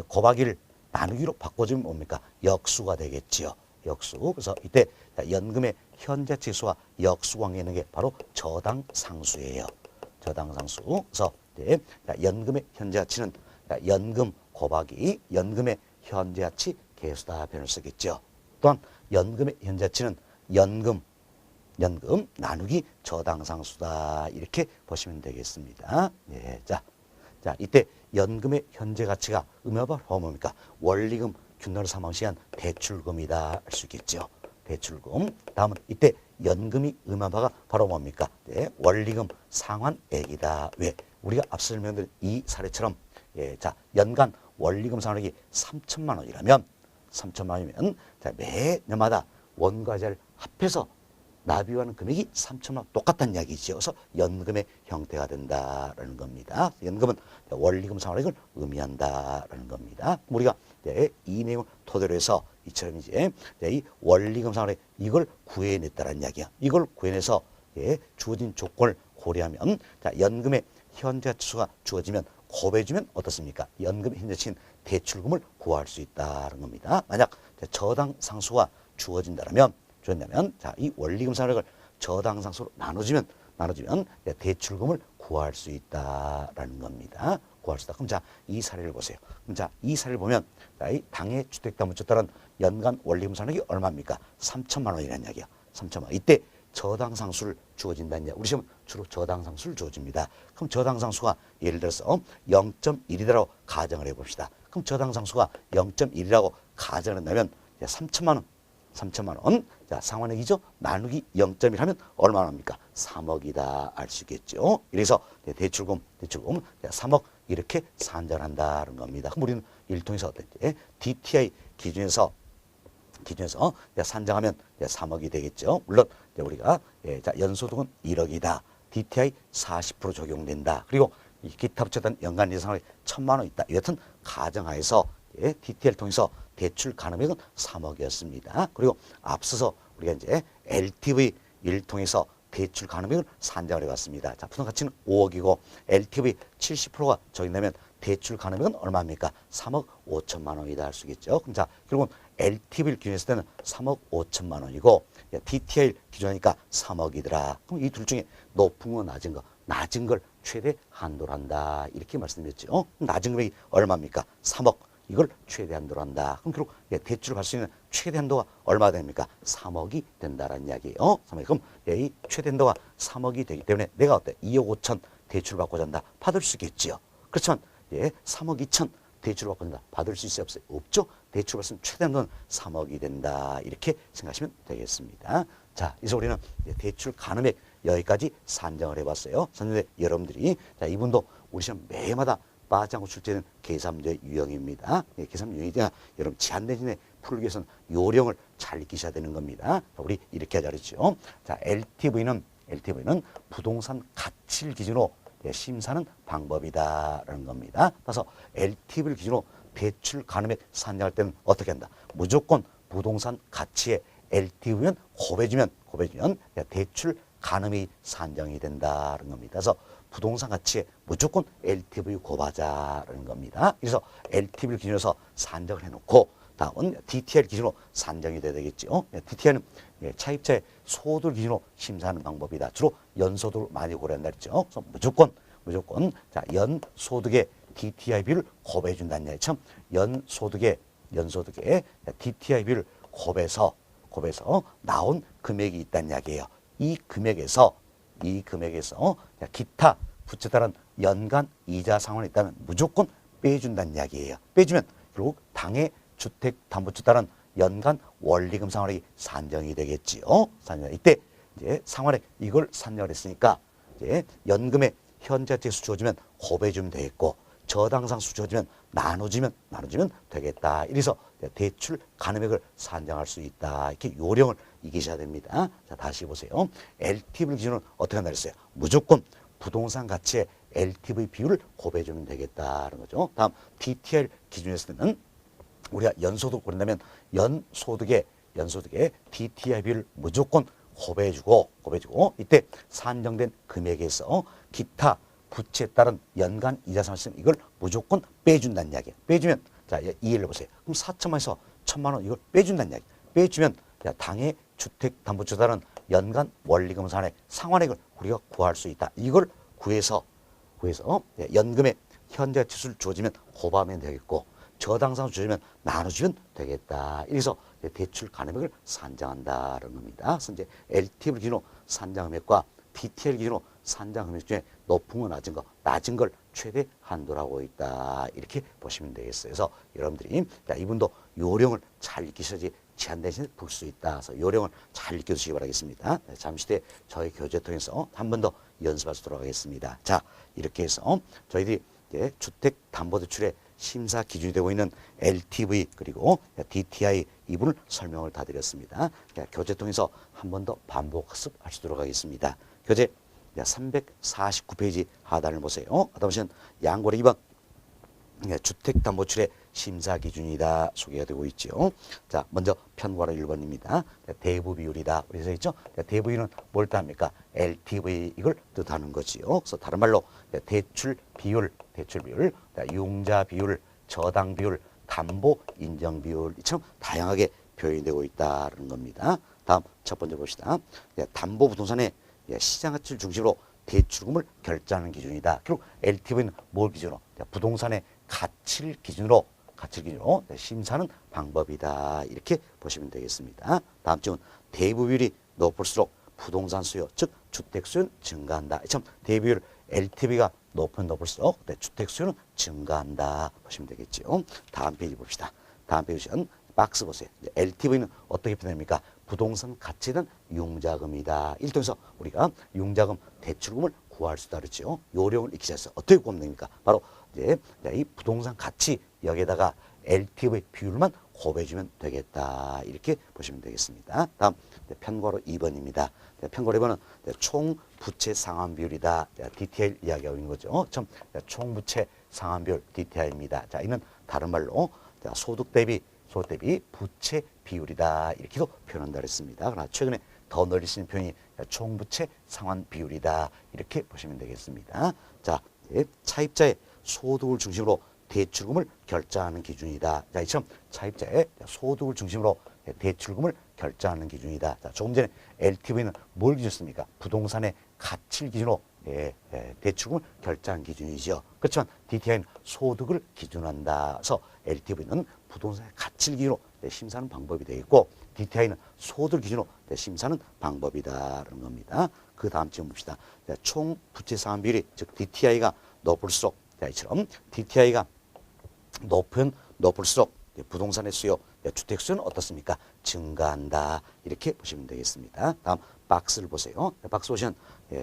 곱하기를 나누기로 바꿔주면 뭡니까? 역수가 되겠지요. 역수. 그래서 이때 연금의 현재 지수와 역수 관계에 있는 게 바로 저당상수예요. 저당상수. 그래서 연금의 현재 가치는 연금 곱하기 연금의 현재 가치 계수다 변을 쓰겠죠. 또한 연금의 현재 가치는 연금 나누기 저당상수다. 이렇게 보시면 되겠습니다. 예, 자, 이때 연금의 현재 가치가 바로 뭡니까? 원리금 균등을 삼으시한 대출금이다 할 수 있겠죠. 대출금. 다음은 이때 연금이 바가 바로 뭡니까? 원리금 상환액이다. 왜? 우리가 앞서 설명드린 이 사례처럼 연간 원리금 상환액이 3천만 원이라면 매년마다 원과 이자를 합해서 납입하는 금액이 3천만 원 똑같다는 이야기죠. 그래서 연금의 형태가 된다라는 겁니다. 연금은 원리금 상환액을 의미한다라는 겁니다. 우리가 이 내용을 토대로 해서 이처럼 이제 이 원리금 상환액 이걸 구해냈다라는 이야기야. 이걸 구해내서 주어진 조건을 고려하면 연금의 현재 가치가 주어지면 곱해주면 어떻습니까? 연금 현재 가치인 대출금을 구할 수 있다는 겁니다. 만약 저당상수가 주어진다면 이 원리금 상환액을 저당상수로 나눠주면 대출금을 구할 수 있다라는 겁니다. 구할 수 있다. 그럼 이 사례를 보세요. 그럼 이 사례를 보면 이 당해 주택담보주택은 연간 원리금 상환액이 얼마입니까? 3천만 원이라는 이야기야. 3천만 원. 이때 저당상수를 주어진다는 이야기. 우리 시험은 주로 저당상수를 주어집니다. 그럼 저당상수가 예를 들어서 0.1이라고 가정을 해봅시다. 그럼 저당상수가 0.1이라고 가정한다면 3천만 원. 자, 상환액이죠. 나누기 0.1 하면 얼마나 합니까? 3억이다 알 수 있겠죠. 이래서 대출금 3억 이렇게 산정한다는 겁니다. 그럼 우리는 일통에서 어땠지? DTI 기준에서 산정하면 3억이 되겠죠. 물론 우리가 자, 연소득은 1억이다. DTI 40% 적용된다. 그리고 기타 부채단 연간 예상액 1,000만 원 있다. 여튼 가정하에서 DTI를 통해서 대출 가능액은 3억이었습니다. 그리고 앞서서 우리가 이제 LTV를 통해서 대출 가능액을 산정을 해봤습니다. 자, 부동가치는 5억이고 LTV 70%가 적용되면 대출 가능액은 얼마입니까? 3억 5천만 원이다 할 수 있겠죠. 그럼 자, 결국은 LTV를 기준했을 때는 3억 5천만 원이고 DTI를 기준하니까 3억이더라. 그럼 이 둘 중에 높은 거 낮은 거? 낮은 걸 최대 한도로 한다. 이렇게 말씀드렸죠. 낮은 금액이 얼마입니까? 3억. 이걸 최대 한도로 한다. 그럼 결국 대출을 갈 수 있는 최대 한도가 얼마 됩니까? 3억이 된다라는 이야기예요. 3억. 그럼 이 최대 한도가 3억이 되기 때문에 내가 어때? 2억 5천 대출 받고자 한다. 받을 수 있겠지요. 그렇지만 3억 2천 대출 받고자 한다. 받을 수 있어요? 없어요? 없죠. 대출 받으면 최대 한도는 3억이 된다. 이렇게 생각하시면 되겠습니다. 자, 그래서 우리는 대출 가능액 여기까지 산정을 해봤어요. 선생님, 여러분들이 자, 이분도 우리 시험 매해마다 빠지지 않고 출제되는 계산문제 유형입니다. 계산 유형이냐 여러분 제한 내진에 풀기 위해서는 요령을 잘 익히셔야 되는 겁니다. 자, 우리 이렇게 하자 그랬죠. 자, LTV는 부동산 가치를 기준으로 심사하는 방법이다라는 겁니다. 따라서 LTV를 기준으로 대출 가능액 산정할 때는 어떻게 한다? 무조건 부동산 가치에 LTV면 곱해주면 대출 가능이 산정이 된다는 겁니다. 그래서 부동산 가치에 무조건 LTV 곱하자라는 겁니다. 그래서 LTV를 기준으로 해서 산정을 해놓고 다음은 DTI를 기준으로 산정이 돼야 되겠죠. DTI는 차입자의 소득을 기준으로 심사하는 방법이다. 주로 연소득을 많이 고려한다 했죠. 그래서 무조건 자, 연소득의 DTI 비율을 곱해준다는 얘기. 참 연소득의 DTI 비율을 곱해서 나온 금액이 있다는 이야기예요. 이 금액에서 기타 부채에 따른 연간 이자 상환이 있다면 무조건 빼준다는 이야기예요. 빼주면 결국 당해 주택담보채에 따른 연간 원리금 상환액이 산정이 되겠지요. 이때 이제 상환액 이걸 산정을 했으니까 이제 연금의 현재가치수 주어지면 곱해주면 되겠고 저당상수 주어지면 나눠주면 되겠다. 이래서 대출 가능액을 산정할 수 있다. 이렇게 요령을 익히셔야 됩니다. 자, 다시 보세요. LTV를 기준으로 어떻게 한다 그랬어요? 무조건 부동산 가치의 LTV 비율을 곱해주면 되겠다는 거죠. 다음 DTI 기준에서 때는 우리가 연소득 고른다면 연소득의 DTI 비율을 무조건 곱해주고 이때 산정된 금액에서 기타 부채에 따른 연간 이자 상환 이걸 무조건 빼준다는 이야기예요. 빼주면 자, 이해를 해보세요. 그럼 4천만에서 1,000만 원 이걸 빼준다는 이야기. 빼주면 당해 주택담보채에 따른 연간 원리금 상환액을 우리가 구할 수 있다. 이걸 구해서 연금의 현재가치수를 주어지면 곱하면 되겠고 저당상수 주어지면 나눠주면 되겠다. 이래서 대출 가능액을 산정한다는 겁니다. 그래서 이제 LTV를 기준으로 산정 금액과 DTI를 기준으로 산정 금액 중에 높은 거 낮은 걸 최대 한도라고 있다. 이렇게 보시면 되겠어요. 그래서 여러분들이 이분도 요령을 잘 익히셔야지 제한 대신에 풀 수 있다. 그래서 요령을 잘 익혀주시기 바라겠습니다. 잠시 뒤에 저희 교재 통해서 한 번 더 연습할 수 있도록 하겠습니다. 자, 이렇게 해서 저희들이 주택담보대출의 심사 기준이 되고 있는 LTV 그리고 DTI 이 부분을 설명을 다 드렸습니다. 교재 통해서 한 번 더 반복 학습할 수 있도록 하겠습니다. 교재 349페이지 하단을 보세요. 하단 보시면 양고래 2번 주택담보출의 심사 기준이다 소개가 되고 있죠. 자, 먼저 편과로 1번입니다. 대부 비율이다. 그래서 있죠. 대부 비율은 뭘 뜻합니까? LTV 이걸 뜻하는 거지요. 그래서 다른 말로 대출 비율, 융자 비율, 저당 비율, 담보 인정 비율 이처럼 다양하게 표현되고 있다는 겁니다. 다음 첫 번째 봅시다. 담보 부동산의 시장 가치를 중심으로 대출금을 결정하는 기준이다. 결국 LTV는 뭘 기준으로? 부동산의 가치를 기준으로 심사하는 방법이다. 이렇게 보시면 되겠습니다. 다음 주는 대부 비율이 높을수록 부동산 수요, 즉 주택 수요는 증가한다. 참 대비율 LTV가 높으면 높을수록 주택 수요는 증가한다 보시면 되겠죠. 다음 페이지 봅시다. 다음 페이지 보시면 박스 보세요. LTV는 어떻게 표현됩니까? 부동산 가치에 대한 융자금이다. 이를 통해서 우리가 융자금 대출금을 구할 수 있다 그랬죠. 요령을 익히자 해서 어떻게 구하면 됩니까? 바로 이제 이 부동산 가치 여기에다가 LTV 비율만 곱해주면 되겠다. 이렇게 보시면 되겠습니다. 다음 편괄호 2번입니다. 편괄호 2번은 총 부채 상환 비율이다. DTI 이야기하고 있는 거죠. 총 부채 상환 비율 DTI입니다. 자, 이는 다른 말로 소득 대비 부채 비율이다. 이렇게도 표현한다 그랬습니다. 그러나 최근에 더 널리 쓰는 표현이 총부채 상환 비율이다. 이렇게 보시면 되겠습니다. 자, 차입자의 소득을 중심으로 대출금을 결정하는 기준이다. 자, 이처럼 차입자의 소득을 중심으로 대출금을 결정하는 기준이다. 자, 조금 전에 LTV는 뭘 기준으로 씁니까? 부동산의 가치를 기준으로 대출금을 결정하는 기준이죠. 그렇지만 DTI는 소득을 기준으로 한다. 그래서 LTV는 부동산의 가치를 기준으로 심사하는 방법이 되어 있고 DTI는 소득을 기준으로 심사하는 방법이다라는 겁니다. 그 다음 지금 봅시다. 총 부채 상환 비율이 즉 DTI가 높을수록 이처럼 DTI가 높으면 높을수록 부동산의 수요, 주택 수요는 어떻습니까? 증가한다. 이렇게 보시면 되겠습니다. 다음 박스를 보세요. 박스 보시면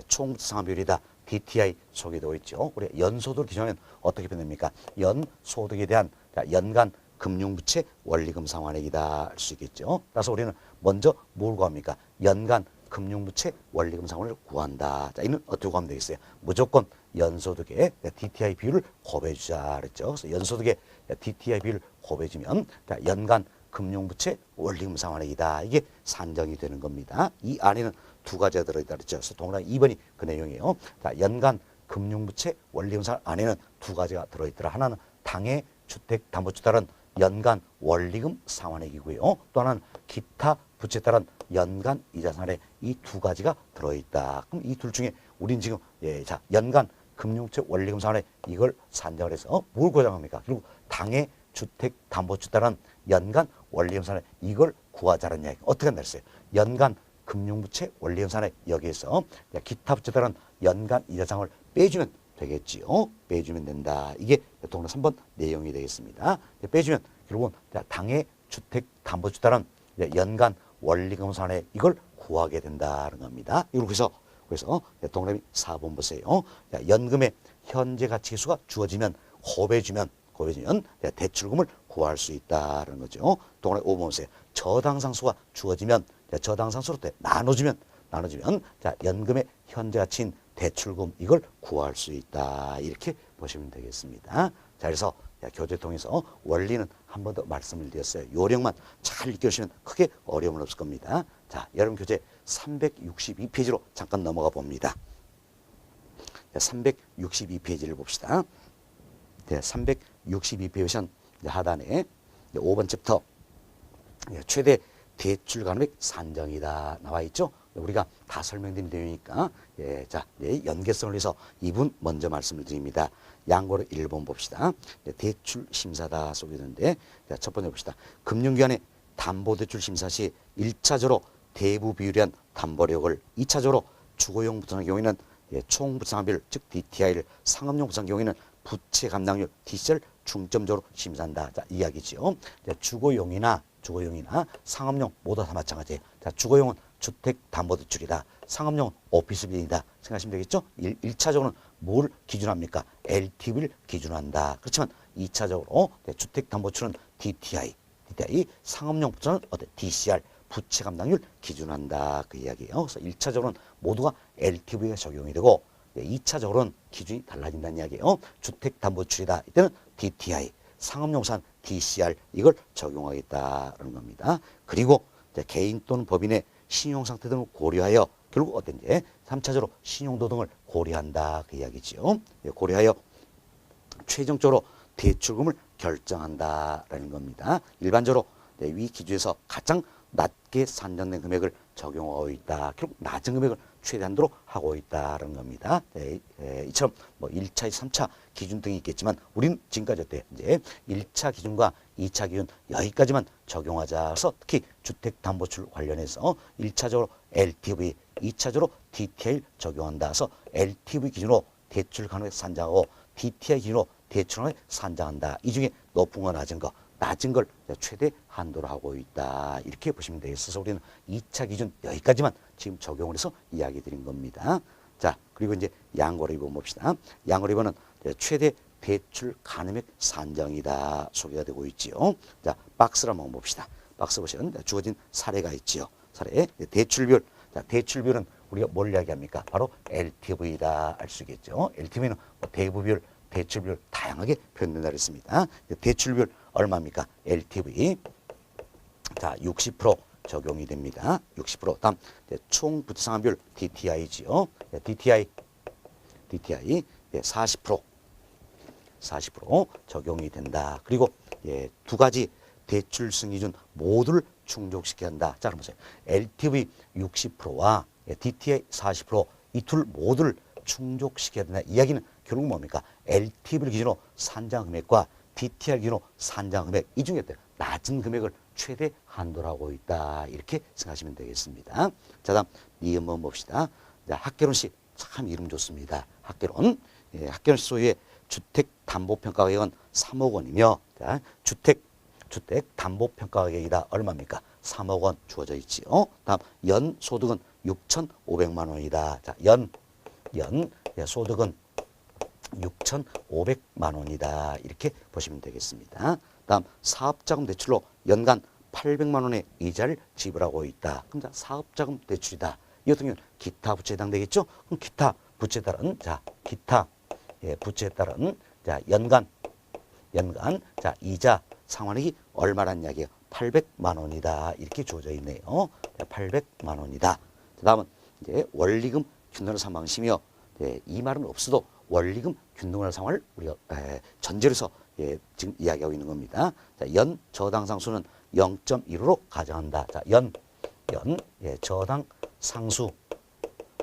총 부채 상환 비율이다. DTI 속에 되어 있죠. 우리 연소득을 기준하면 어떻게 표현됩니까? 연소득에 대한 연간 금융부채 원리금 상환액이다 할 수 있겠죠. 따라서 우리는 먼저 뭘 구합니까? 연간 금융부채 원리금 상환을 구한다. 자, 이는 어떻게 구하면 되겠어요? 무조건 연소득의 DTI 비율을 곱해주자 그랬죠. 그래서 연소득의 DTI 비율을 곱해주면 연간 금융부채 원리금 상환액이다. 이게 산정이 되는 겁니다. 이 안에는 두 가지가 들어있다 그랬죠. 그래서 동그라미 2번이 그 내용이에요. 자, 연간 금융부채 원리금 상환 안에는 두 가지가 들어있더라. 하나는 당해 주택담보주에 따른 연간 원리금 상환액이고요. 또 하나는 기타 부채에 따른 연간 이자 상환액 이 두 가지가 들어있다. 그럼 이 둘 중에 우린 지금 자 연간 금융부채 원리금 상환액 이걸 산정을 해서 뭘 고정합니까? 그리고 당해 주택담보주에 따른 연간 원리금 상환액 이걸 구하자는 이야기. 어떻게 한다 했어요? 연간 금융부채 원리금 상환액 여기에서 기타 부채에 따른 연간 이자 상환을 빼주면 되겠지요. 빼주면 된다. 이게 동그라미 3번 내용이 되겠습니다. 빼주면 결국은 당해 주택담보주에 따른 연간 원리금 상환액 이걸 구하게 된다는 겁니다. 그래서 동그라미 4번 보세요. 연금의 현재 가치 계수가 주어지면 곱해주면 대출금을 구할 수 있다는 거죠. 동그라미 5번 보세요. 저당상수가 주어지면 저당상수로 나눠주면 연금의 현재 가치인 대출금 이걸 구할 수 있다. 이렇게 보시면 되겠습니다. 자, 그래서 교재 통해서 원리는 한 번 더 말씀을 드렸어요. 요령만 잘 익혀주시면 크게 어려움은 없을 겁니다. 자, 여러분 교재 362페이지로 잠깐 넘어가 봅니다. 362페이지를 봅시다. 362페이지 하단에 5번 챕터 최대 대출 가능액 산정이다 나와 있죠. 우리가 다 설명드린 내용이니까 자, 연계성을 위해서 2분 먼저 말씀을 드립니다. 양고로 1번 봅시다. 대출 심사다 속에 있는데 첫 번째 봅시다. 금융기관의 담보대출 심사 시 1차적으로 대부 비율한 담보력을 2차적으로 주거용 부동산의 경우에는 총부채상환비율 즉 DTI를 상업용 부동산 경우에는 부채 감당률 DC를 중점적으로 심사한다. 자, 이야기죠. 주거용이나 상업용 모두 다 마찬가지예요. 자, 주거용은 주택담보대출이다. 상업용은 오피스빌이다. 생각하시면 되겠죠? 1차적으로는 뭘 기준합니까? LTV를 기준한다. 그렇지만 2차적으로 주택담보대출은 DTI, 상업용 부채는 DCR, 부채 감당률 기준한다. 그 이야기예요. 그래서 1차적으로는 모두가 LTV가 적용이 되고 2차적으로는 기준이 달라진다는 이야기예요. 주택담보대출이다. 이때는 DTI, 상업용산 DCR 이걸 적용하겠다는 겁니다. 그리고 개인 또는 법인의 신용상태 등을 고려하여 결국 어떤지 3차적으로 신용도 등을 고려한다. 그 이야기죠. 고려하여 최종적으로 대출금을 결정한다라는 겁니다. 일반적으로 위 기준에서 가장 낮게 산정된 금액을 적용하고 있다. 결국 낮은 금액을 최대한도로 하고 있다는 겁니다. 이처럼 1차, 3차 기준 등이 있겠지만 우리는 지금까지 어때요? 이제 1차 기준과 2차 기준 여기까지만 적용하자. 그래서 특히 주택담보대출 관련해서 1차적으로 LTV, 2차적으로 DTI 적용한다. 그래서 LTV 기준으로 대출 가능액 산정하고 DTI 기준으로 대출 가능액 산정한다. 이 중에 높은 거 낮은 거, 낮은 걸 최대 한도로 하고 있다. 이렇게 보시면 되겠어서 우리는 2차 기준 여기까지만 지금 적용을 해서 이야기 드린 겁니다. 자, 그리고 이제 양거래위본 봅시다. 양거래위본은 최대 대출 가능액 산정이다. 소개가 되고 있지요. 자, 박스를 한번 봅시다. 박스 보시면 주어진 사례가 있지요. 사례, 대출비율. 자, 대출비율은 우리가 뭘 이야기합니까? 바로 LTV다 알 수 있겠죠. LTV는 뭐 대부비율, 대출비율 다양하게 표현된다 그랬습니다. 대출비율 얼마입니까? LTV. 자, 60% 적용이 됩니다. 60%. 다음 총 부채상환비율 DTI지요. DTI 40% 적용이 된다. 그리고 두 가지 대출 승기준 모두를 충족시켜야 한다. 자, 그럼 보세요. LTV 60%와 DTI 40% 이 둘 모두를 충족시켜야 된다. 이야기는 결국 뭡니까? LTV를 기준으로 산정 금액과 DTI 기준으로 산정 금액 이 중에 낮은 금액을 최대 한도로 하고 있다. 이렇게 생각하시면 되겠습니다. 자, 다음 니은 한번 봅시다. 자, 학개론식 참 이름 좋습니다. 학개론. 학개론식 소유의 주택담보평가가격은 3억 원이며 자, 주택담보평가가격이다. 얼마입니까? 3억 원 주어져 있지요. 다음 연소득은 6,500만 원이다. 자, 연 소득은 6,500만 원이다. 이렇게 보시면 되겠습니다. 다음 사업자금 대출로 연간 800만 원의 이자를 지불하고 있다. 그럼 자, 사업자금 대출이다. 이 같은 경우는 기타 부채에 해당되겠죠? 그럼 기타 부채에 따른 부채에 따른 연간 자, 이자 상환액이 얼마란 이야기예요? 800만 원이다. 이렇게 주어져 있네요. 800만 원이다. 다음은 이제 원리금 균등을 상방심이요. 이 말은 없어도 원리금 균등을 상환을 우리가 전제로 해서 지금 이야기하고 있는 겁니다. 자, 연 저당상수는 0.15로 가정한다. 자, 저당 상수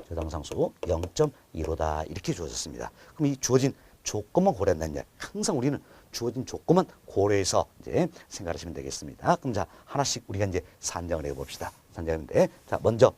0.15다. 이렇게 주어졌습니다. 그럼 이 주어진 조건만 고려한다는 이야기. 항상 우리는 주어진 조건만 고려해서 이제 생각하시면 되겠습니다. 그럼 자, 하나씩 우리가 이제 산정을 해봅시다. 산정하는데, 자, 먼저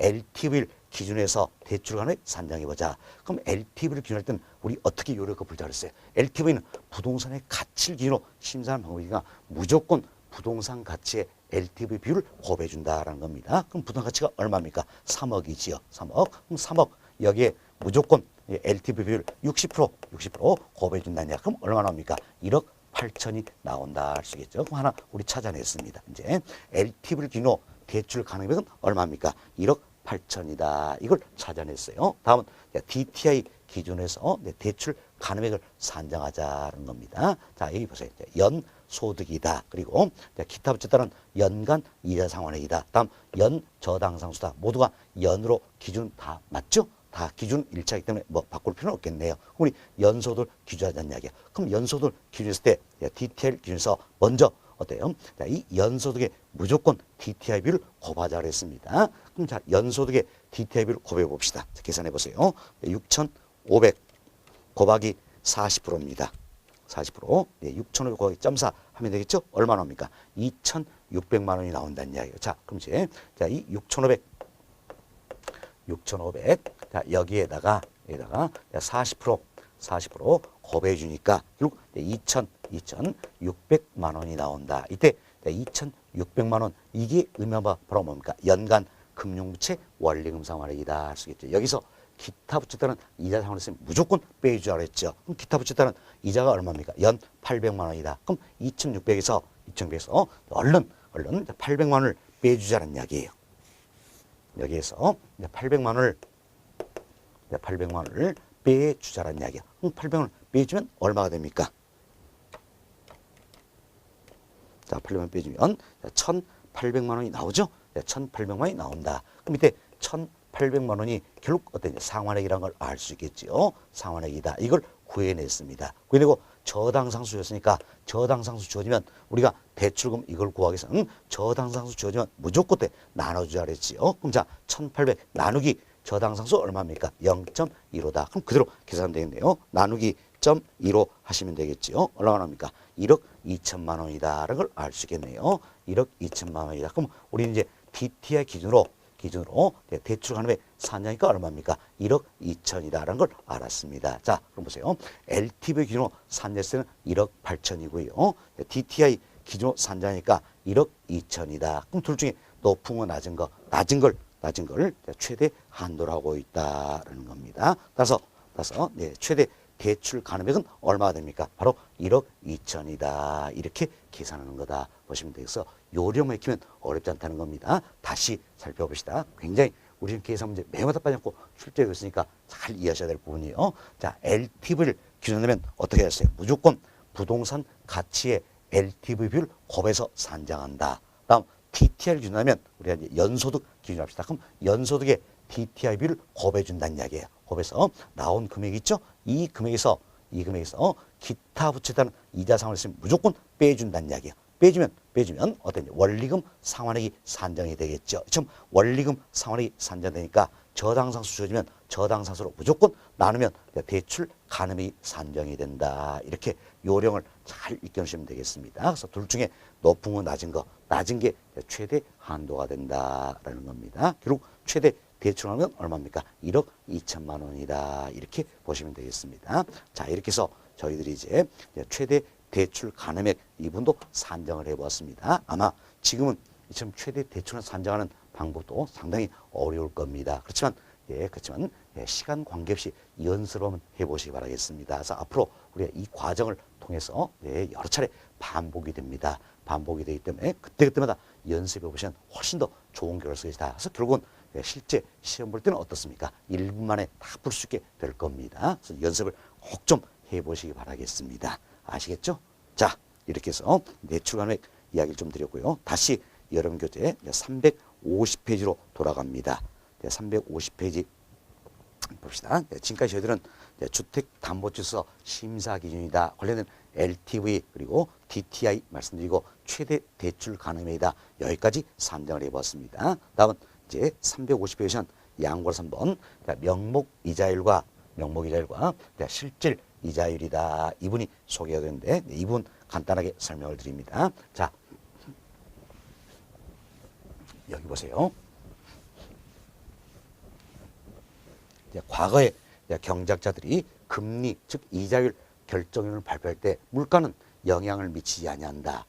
LTV를 기준해서 대출 간의 산정해보자. 그럼 LTV를 기준할 때는 우리 어떻게 요령을 풀자 그랬어요? LTV는 부동산의 가치를 기준으로 심사하는 방법이니까 무조건 부동산 가치의 LTV 비율을 곱해준다라는 겁니다. 그럼 부동산 가치가 얼마입니까? 3억이지요. 3억. 그럼 3억 여기에 무조건 LTV 비율 60% 곱해준다냐? 그럼 얼마 나옵니까? 1억 8천이 나온다 할 수 있겠죠. 그럼 하나 우리 찾아냈습니다. 이제 LTV를 기준으로 대출 가능액은 얼마입니까? 1억 8천이다. 이걸 찾아냈어요. 다음은 DTI 기준에서 대출 가능액을 산정하자는 겁니다. 자, 여기 보세요. 연소득이다. 그리고 기타 부채에 따른 연간 이자 상환액이다. 다음 연저당상수다. 모두가 연으로 기준 다 맞죠? 다 기준 일치하기 때문에 뭐 바꿀 필요는 없겠네요. 우리 연소득 기준하자는 이야기야. 그럼 연소득 기준했을 때 DTI 기준에서 먼저 어때요? 자, 이 연소득에 무조건 DTI 비율을 곱하자 그랬습니다. 그럼 자, 연소득의 DTI 비율을 곱해 봅시다. 계산해 보세요. 6,500 곱하기 40%입니다. 40%. 6,500 곱하기 0.4 하면 되겠죠? 얼마 나옵니까? 2,600만 원이 나온다는 이야기예요. 자, 그럼 이제 자, 이 6,500 자, 여기에다가 40% 곱해 주니까 결국 2,600만 원이 나온다. 이때 2,600만 원 이게 의미한 바로 뭡니까? 연간 금융부채 원리금 상환액이다 할 수 있겠죠. 여기서 기타 부채 따른 이자 상환을 했으면 무조건 빼주자 그랬죠. 그럼 기타 부채 따른 이자가 얼마입니까? 연 800만 원이다. 그럼 2,600에서 얼른 800만 원을 빼주자는 이야기예요. 여기에서 800만 원을 빼주자라는 이야기야. 그럼 800만 원을 빼주면 얼마가 됩니까? 자, 800만 원 빼주면 1,800만 원이 나오죠? 1,800만 원이 나온다. 그럼 이때 1,800만 원이 결국 어떤 상환액이라는 걸 알 수 있겠죠? 상환액이다. 이걸 구해냈습니다. 구해내고 저당상수였으니까 저당상수 주어지면 우리가 대출금 이걸 구하기 위해서는 저당상수 주어지면 무조건 나눠주자 그랬지요. 그럼 자, 1,800 나누기 저당상수 얼마입니까? 0.15다. 그럼 그대로 계산하면 되겠네요. 나누기 0.15 하시면 되겠지요. 얼마나 나옵니까? 1억 2천만 원이다. 라는 걸 알 수 있겠네요. 1억 2천만 원이다. 그럼 우리는 이제 DTI 기준으로 기준으로 대출 가능액 산정이니까 얼마입니까? 1억 2천이다라는 걸 알았습니다. 자, 그럼 보세요. LTV 기준으로 산정했을 때는 1억 8천이고요. DTI 기준으로 산정하니까 1억 2천이다. 그럼 둘 중에 높은 거 낮은 거, 낮은 걸 최대 한도로 하고 있다라는 겁니다. 따라서 최대 대출 가능액은 얼마가 됩니까? 바로 1억 2천이다. 이렇게 계산하는 거다 보시면 되겠어. 요령을 익히면 어렵지 않다는 겁니다. 다시 살펴봅시다. 굉장히 우리 계산 문제 매우다 빠지 않고 출제되고 있으니까 잘 이해하셔야 될 부분이에요. 자, LTV를 기준으로 하면 어떻게 했어요? 무조건 부동산 가치의 LTV 비율 곱해서 산정한다. 다음 DTI를 기준하면 우리가 이제 연소득 기준으로 합시다. 그럼 연소득의 DTI 비율을 곱해준다는 이야기예요. 곱해서 나온 금액이 있죠? 이 금액에서 기타 부채다는 이자 상환을 쓰면 무조건 빼준다는 이야기예요. 빼주면 어떤 원리금 상환액이 산정이 되겠죠. 지금 원리금 상환액이 산정되니까 저당상수 주어지면 저당상수로 무조건 나누면 대출 가능액이 산정이 된다. 이렇게 요령을 잘 익혀주시면 되겠습니다. 그래서 둘 중에 높은 거 낮은 게 최대 한도가 된다라는 겁니다. 결국 최대 대출하면 얼마입니까? 1억 2천만 원이다. 이렇게 보시면 되겠습니다. 자, 이렇게 해서 저희들이 이제 최대 대출 가능액 이 부분도 산정을 해보았습니다. 아마 지금은 지금 최대 대출을 산정하는 방법도 상당히 어려울 겁니다. 그렇지만 시간 관계없이 연습을 한번 해보시기 바라겠습니다. 그래서 앞으로 우리가 이 과정을 통해서 여러 차례 반복이 됩니다. 반복이 되기 때문에 그때마다 연습해 보시면 훨씬 더 좋은 결과를 쓰게 다. 그래서 결국은 실제 시험 볼 때는 어떻습니까? 1분 만에 다 풀 수 있게 될 겁니다. 그래서 연습을 꼭 좀 해보시기 바라겠습니다. 아시겠죠? 자, 이렇게 해서 대출 가능액 이야기를 좀 드렸고요. 다시 여러분 교재 350페이지로 돌아갑니다. 350페이지 봅시다. 지금까지 저희들은 주택담보지수 심사 기준이다. 관련된 LTV 그리고 DTI 말씀드리고 최대 대출 가능액이다. 여기까지 산정을 해보았습니다. 다음은 이제 350페이지는 양보를 3번 명목 이자율과 실질 이자율이다. 이분이 소개가 되는데 이분 간단하게 설명을 드립니다. 자, 여기 보세요. 과거에 경제학자들이 금리 즉 이자율 결정률을 발표할 때 물가는 영향을 미치지 아니한다.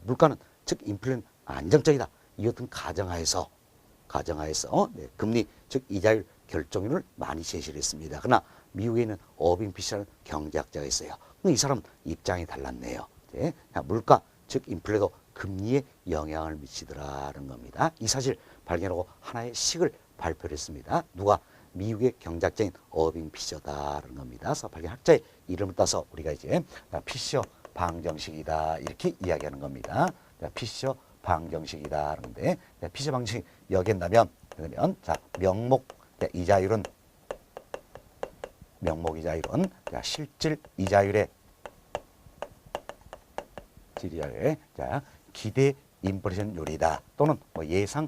물가는 즉 인플레는 안정적이다. 이 같은 가정하에서 금리 즉 이자율 결정률을 많이 제시를 했습니다. 그러나 미국에 있는 어빙 피셔라는 경제학자가 있어요. 이 사람은 입장이 달랐네요. 물가 즉 인플레도 금리에 영향을 미치더라는 겁니다. 이 사실 발견하고 하나의 식을 발표를 했습니다. 누가? 미국의 경제학자인 어빙 피셔다라는 겁니다. 그래서 발견 학자의 이름을 따서 우리가 이제 피셔 방정식이다 이렇게 이야기하는 겁니다. 피셔 방정식이다. 그런데 피셔 방정식 여긴다면 자, 명목 이자율은 실질 이자율의 기대 인플레이션율이다. 또는 예상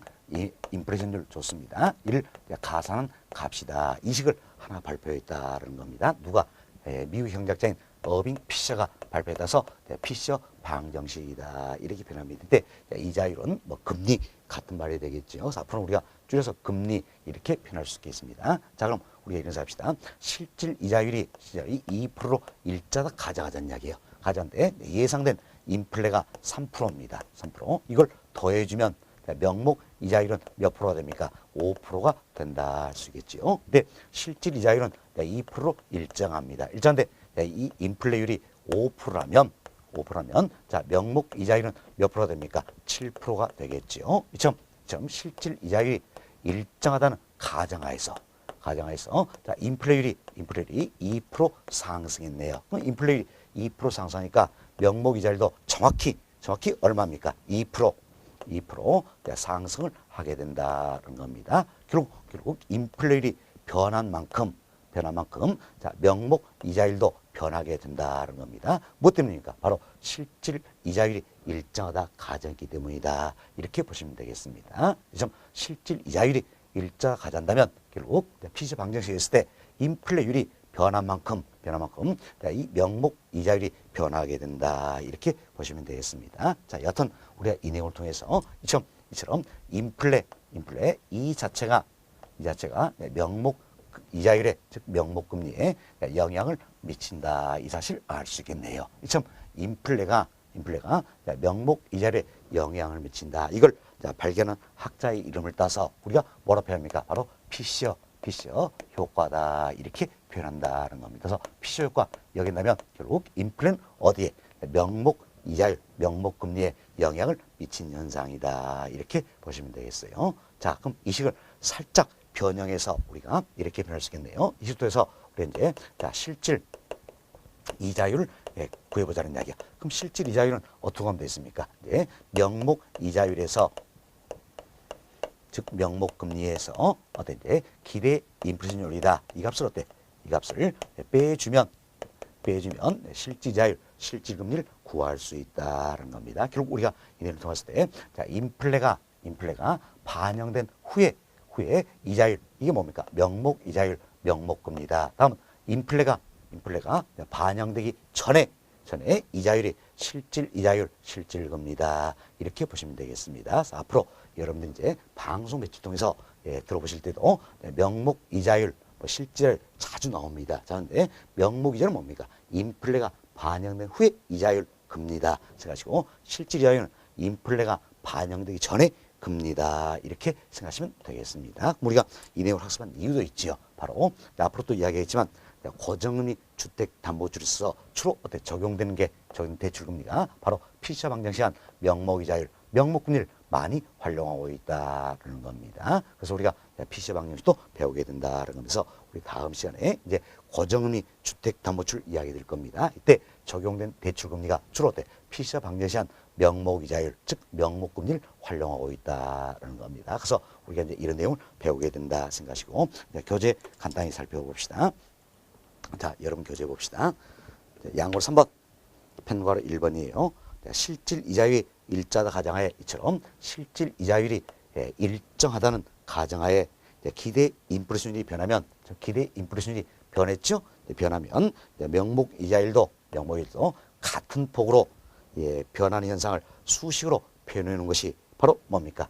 인플레이션율 좋습니다. 이를 가산한 값이다. 이 식을 하나 발표했다는 겁니다. 누가? 미국 경제학자인 어빙 피셔가 발표해서 피셔 방정식이다. 이렇게 표현합니다. 근데 이자율은 금리 같은 말이 되겠죠. 그래서 앞으로 우리가 줄여서 금리 이렇게 표현할 수 있겠습니다. 자, 그럼 우리가 이런 합시다. 실질 이자율이 2%로 일자다 가져가자는 이야기예요. 가져간데 예상된 인플레가 3%입니다. 3%. 이걸 더해주면 명목 이자율은 몇 프로가 됩니까? 5%가 된다 할 수 있겠지요. 근데 실질 이자율은 2%로 일정합니다. 일정한데 이 인플레율이 5%라면 자, 명목 이자율은 몇 프로가 됩니까? 7%가 되겠지요. 이점 실질 이자율이 일정하다는 가정하에서 자, 인플레율이 2% 상승했네요. 그럼 인플레율이 2% 상승하니까 명목 이자율도 정확히 얼마입니까? 2% 상승을 하게 된다는 겁니다. 결국 인플레율이 변한 만큼 자, 명목 이자율도 변하게 된다는 겁니다. 무엇 때문입니까? 바로 실질 이자율이 일정하다 가정이기 때문이다. 이렇게 보시면 되겠습니다. 실질 이자율이 일자 가져간다면 결국 피셔 방정식이 있을 때 인플레율이 변한 만큼 이 명목 이자율이 변하게 된다. 이렇게 보시면 되겠습니다. 자, 여튼 우리가 이 내용을 통해서 이처럼 인플레 인플레 이 자체가 명목 이자율에 즉 명목금리에 영향을 미친다 이 사실 알 수 있겠네요. 이처럼 인플레가 명목 이자율에 영향을 미친다. 이걸 발견한 학자의 이름을 따서 우리가 뭐라 표현합니까? 바로 피셔 효과다 이렇게 표현한다는 겁니다. 그래서 피셔 효과 여기 나면 결국 인플레는 어디에 명목 이자율, 명목금리에 영향을 미친 현상이다 이렇게 보시면 되겠어요. 자, 그럼 이 식을 살짝 변형해서 우리가 이렇게 표현할 수 있겠네요. 이 식도에서 우리 이제 실질 이자율을 구해보자는 이야기야. 그럼 실질 이자율은 어떻게 하면 되겠습니까? 네, 명목 이자율에서 즉 명목금리에서 어떤데 기대 인플레이션율이다. 이 값을 어때? 이 값을 빼주면 실질이자율, 실질금리를 구할 수 있다는 겁니다. 결국 우리가 이 내용을 통했을 때 인플레가 반영된 후에 이자율 이게 뭡니까? 명목 이자율, 명목금리다. 다음은 인플레가 반영되기 전에 이자율이 실질 이자율, 실질금리다. 이렇게 보시면 되겠습니다. 그래서 앞으로 여러분들 이제 방송 매체 통해서 들어보실 때도 명목 이자율, 실질 자주 나옵니다. 자, 근데 명목 이자율은 뭡니까? 인플레가 반영된 후에 이자율 금리다. 그래가지고 실질 이자율은 인플레가 반영되기 전에 금리다. 이렇게 생각하시면 되겠습니다. 우리가 이 내용을 학습한 이유도 있지요. 바로 앞으로 또 이야기했지만 고정금리 주택담보대출에서 주로 적용되는 게 대출금리가 바로 피셔 방정 시한 명목이자율, 명목금리를 많이 활용하고 있다는 겁니다. 그래서 우리가 피셔 방정식도 배우게 된다는 거면서 우리 다음 시간에 이제 고정금리 주택담보대출 이야기 드릴 겁니다. 이때 적용된 대출금리가 주로 피셔 방정 시한 명목이자율, 즉 명목금리를 활용하고 있다는 겁니다. 그래서 우리가 이제 이런 내용을 배우게 된다 생각하시고 교재 간단히 살펴봅시다. 자, 여러분 교재 봅시다. 양골 3번, 펜과로 1번이에요. 실질 이자율이 일자다 가정하에 이처럼 실질 이자율이 일정하다는 가정하에 기대 인플레이션율이 변하면 기대 인플레이션율이 변했죠? 변하면 명목 이자율도 같은 폭으로 변하는 현상을 수식으로 표현해 놓은 것이 바로 뭡니까?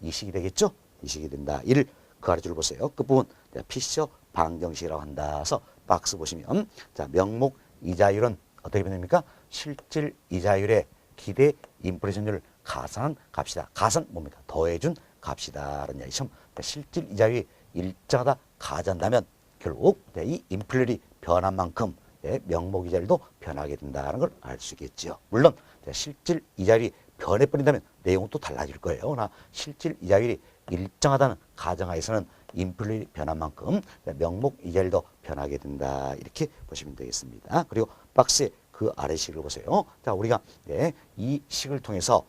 이 식이 되겠죠? 이 식이 된다. 이를 그 줄 보세요. 끝부분 피셔 방정식이라고 한다. 그래서 박스 보시면 명목 이자율은 어떻게 변합니까? 실질 이자율의 기대 인플레이션율을 가산한 값이다. 가산 뭡니까? 더해준 값이다. 라는 이야기. 실질 이자율이 일정하다 가정한다면 결국 이 인플레율이 변한 만큼 명목 이자율도 변하게 된다는 걸 알 수 있겠죠. 물론 실질 이자율이 변해버린다면 내용은 또 달라질 거예요. 그러나 실질 이자율이 일정하다는 가정하에서는 인플레율이 변한 만큼 명목 이자율도 변하게 된다. 이렇게 보시면 되겠습니다. 그리고 박스의 그 아래 식을 보세요. 자, 우리가 이 식을 통해서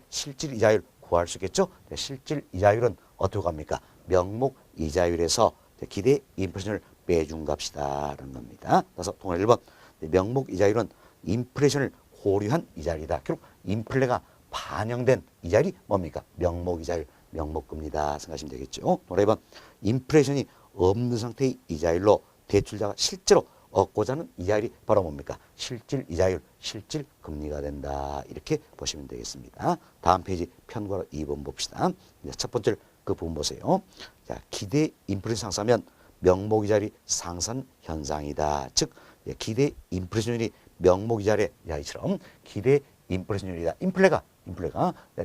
실질 이자율 구할 수 있겠죠. 실질 이자율은 어떻게 합니까? 명목 이자율에서 기대 인플레이션을 빼준 값이다라는 겁니다. 그래서 동화 1번 명목 이자율은 인플레이션을 고려한 이자율이다. 결국 인플레가 반영된 이자율이 뭡니까? 명목 이자율, 명목금리다 생각하시면 되겠죠. 동화 2번 인플레이션이 없는 상태의 이자율로 대출자가 실제로 얻고자 하는 이자율이 바로 뭡니까? 실질 이자율, 실질 금리가 된다. 이렇게 보시면 되겠습니다. 다음 페이지 편과로 2번 봅시다. 첫 번째 그 부분 보세요. 자, 기대 인플레이션 상승하면 명목 이자율이 상승 현상이다. 즉 기대 인플레이션율이 명목 이자율의 이처럼 기대 인플레이션율이다. 인플레가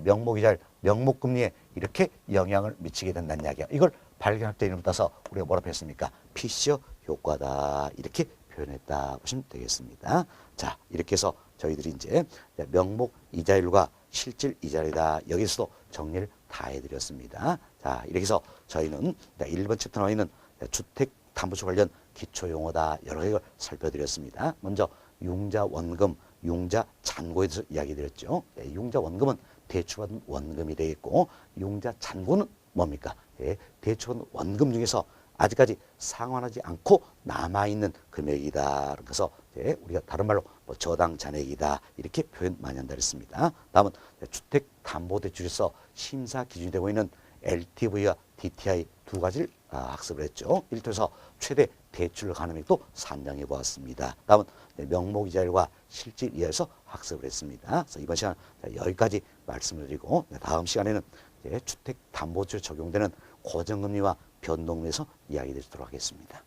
명목 이자율, 명목 금리에 이렇게 영향을 미치게 된다는 이야기야. 이걸 발견학자 이름을 따서 우리가 뭐라고 했습니까? 피셔 효과다. 이렇게 표현했다 보시면 되겠습니다. 자, 이렇게 해서 저희들이 이제 명목 이자율과 실질 이자율이다. 여기서도 정리를 다 해드렸습니다. 자, 이렇게 해서 저희는 1번 챕터 나와 있는 주택담보대출 관련 기초용어다. 여러 개를 살펴드렸습니다. 먼저 융자 원금, 융자 잔고에 대해서 이야기 드렸죠. 융자 원금은 대출받은 원금이 되겠고 융자 잔고는 뭡니까? 대출받은 원금 중에서 아직까지 상환하지 않고 남아있는 금액이다. 그래서 우리가 다른 말로 저당 잔액이다. 이렇게 표현 많이 한다 그랬습니다. 다음은 주택담보대출에서 심사 기준이 되고 있는 LTV와 DTI 두 가지를 학습을 했죠. 이를 통해서 최대 대출 가능액도 산정해 보았습니다. 다음은 명목 이자율과 실질 이하에서 학습을 했습니다. 그래서 이번 시간 여기까지 말씀을 드리고 다음 시간에는 주택담보대출에 적용되는 고정금리와 변동률에서 이야기 드리도록 하겠습니다.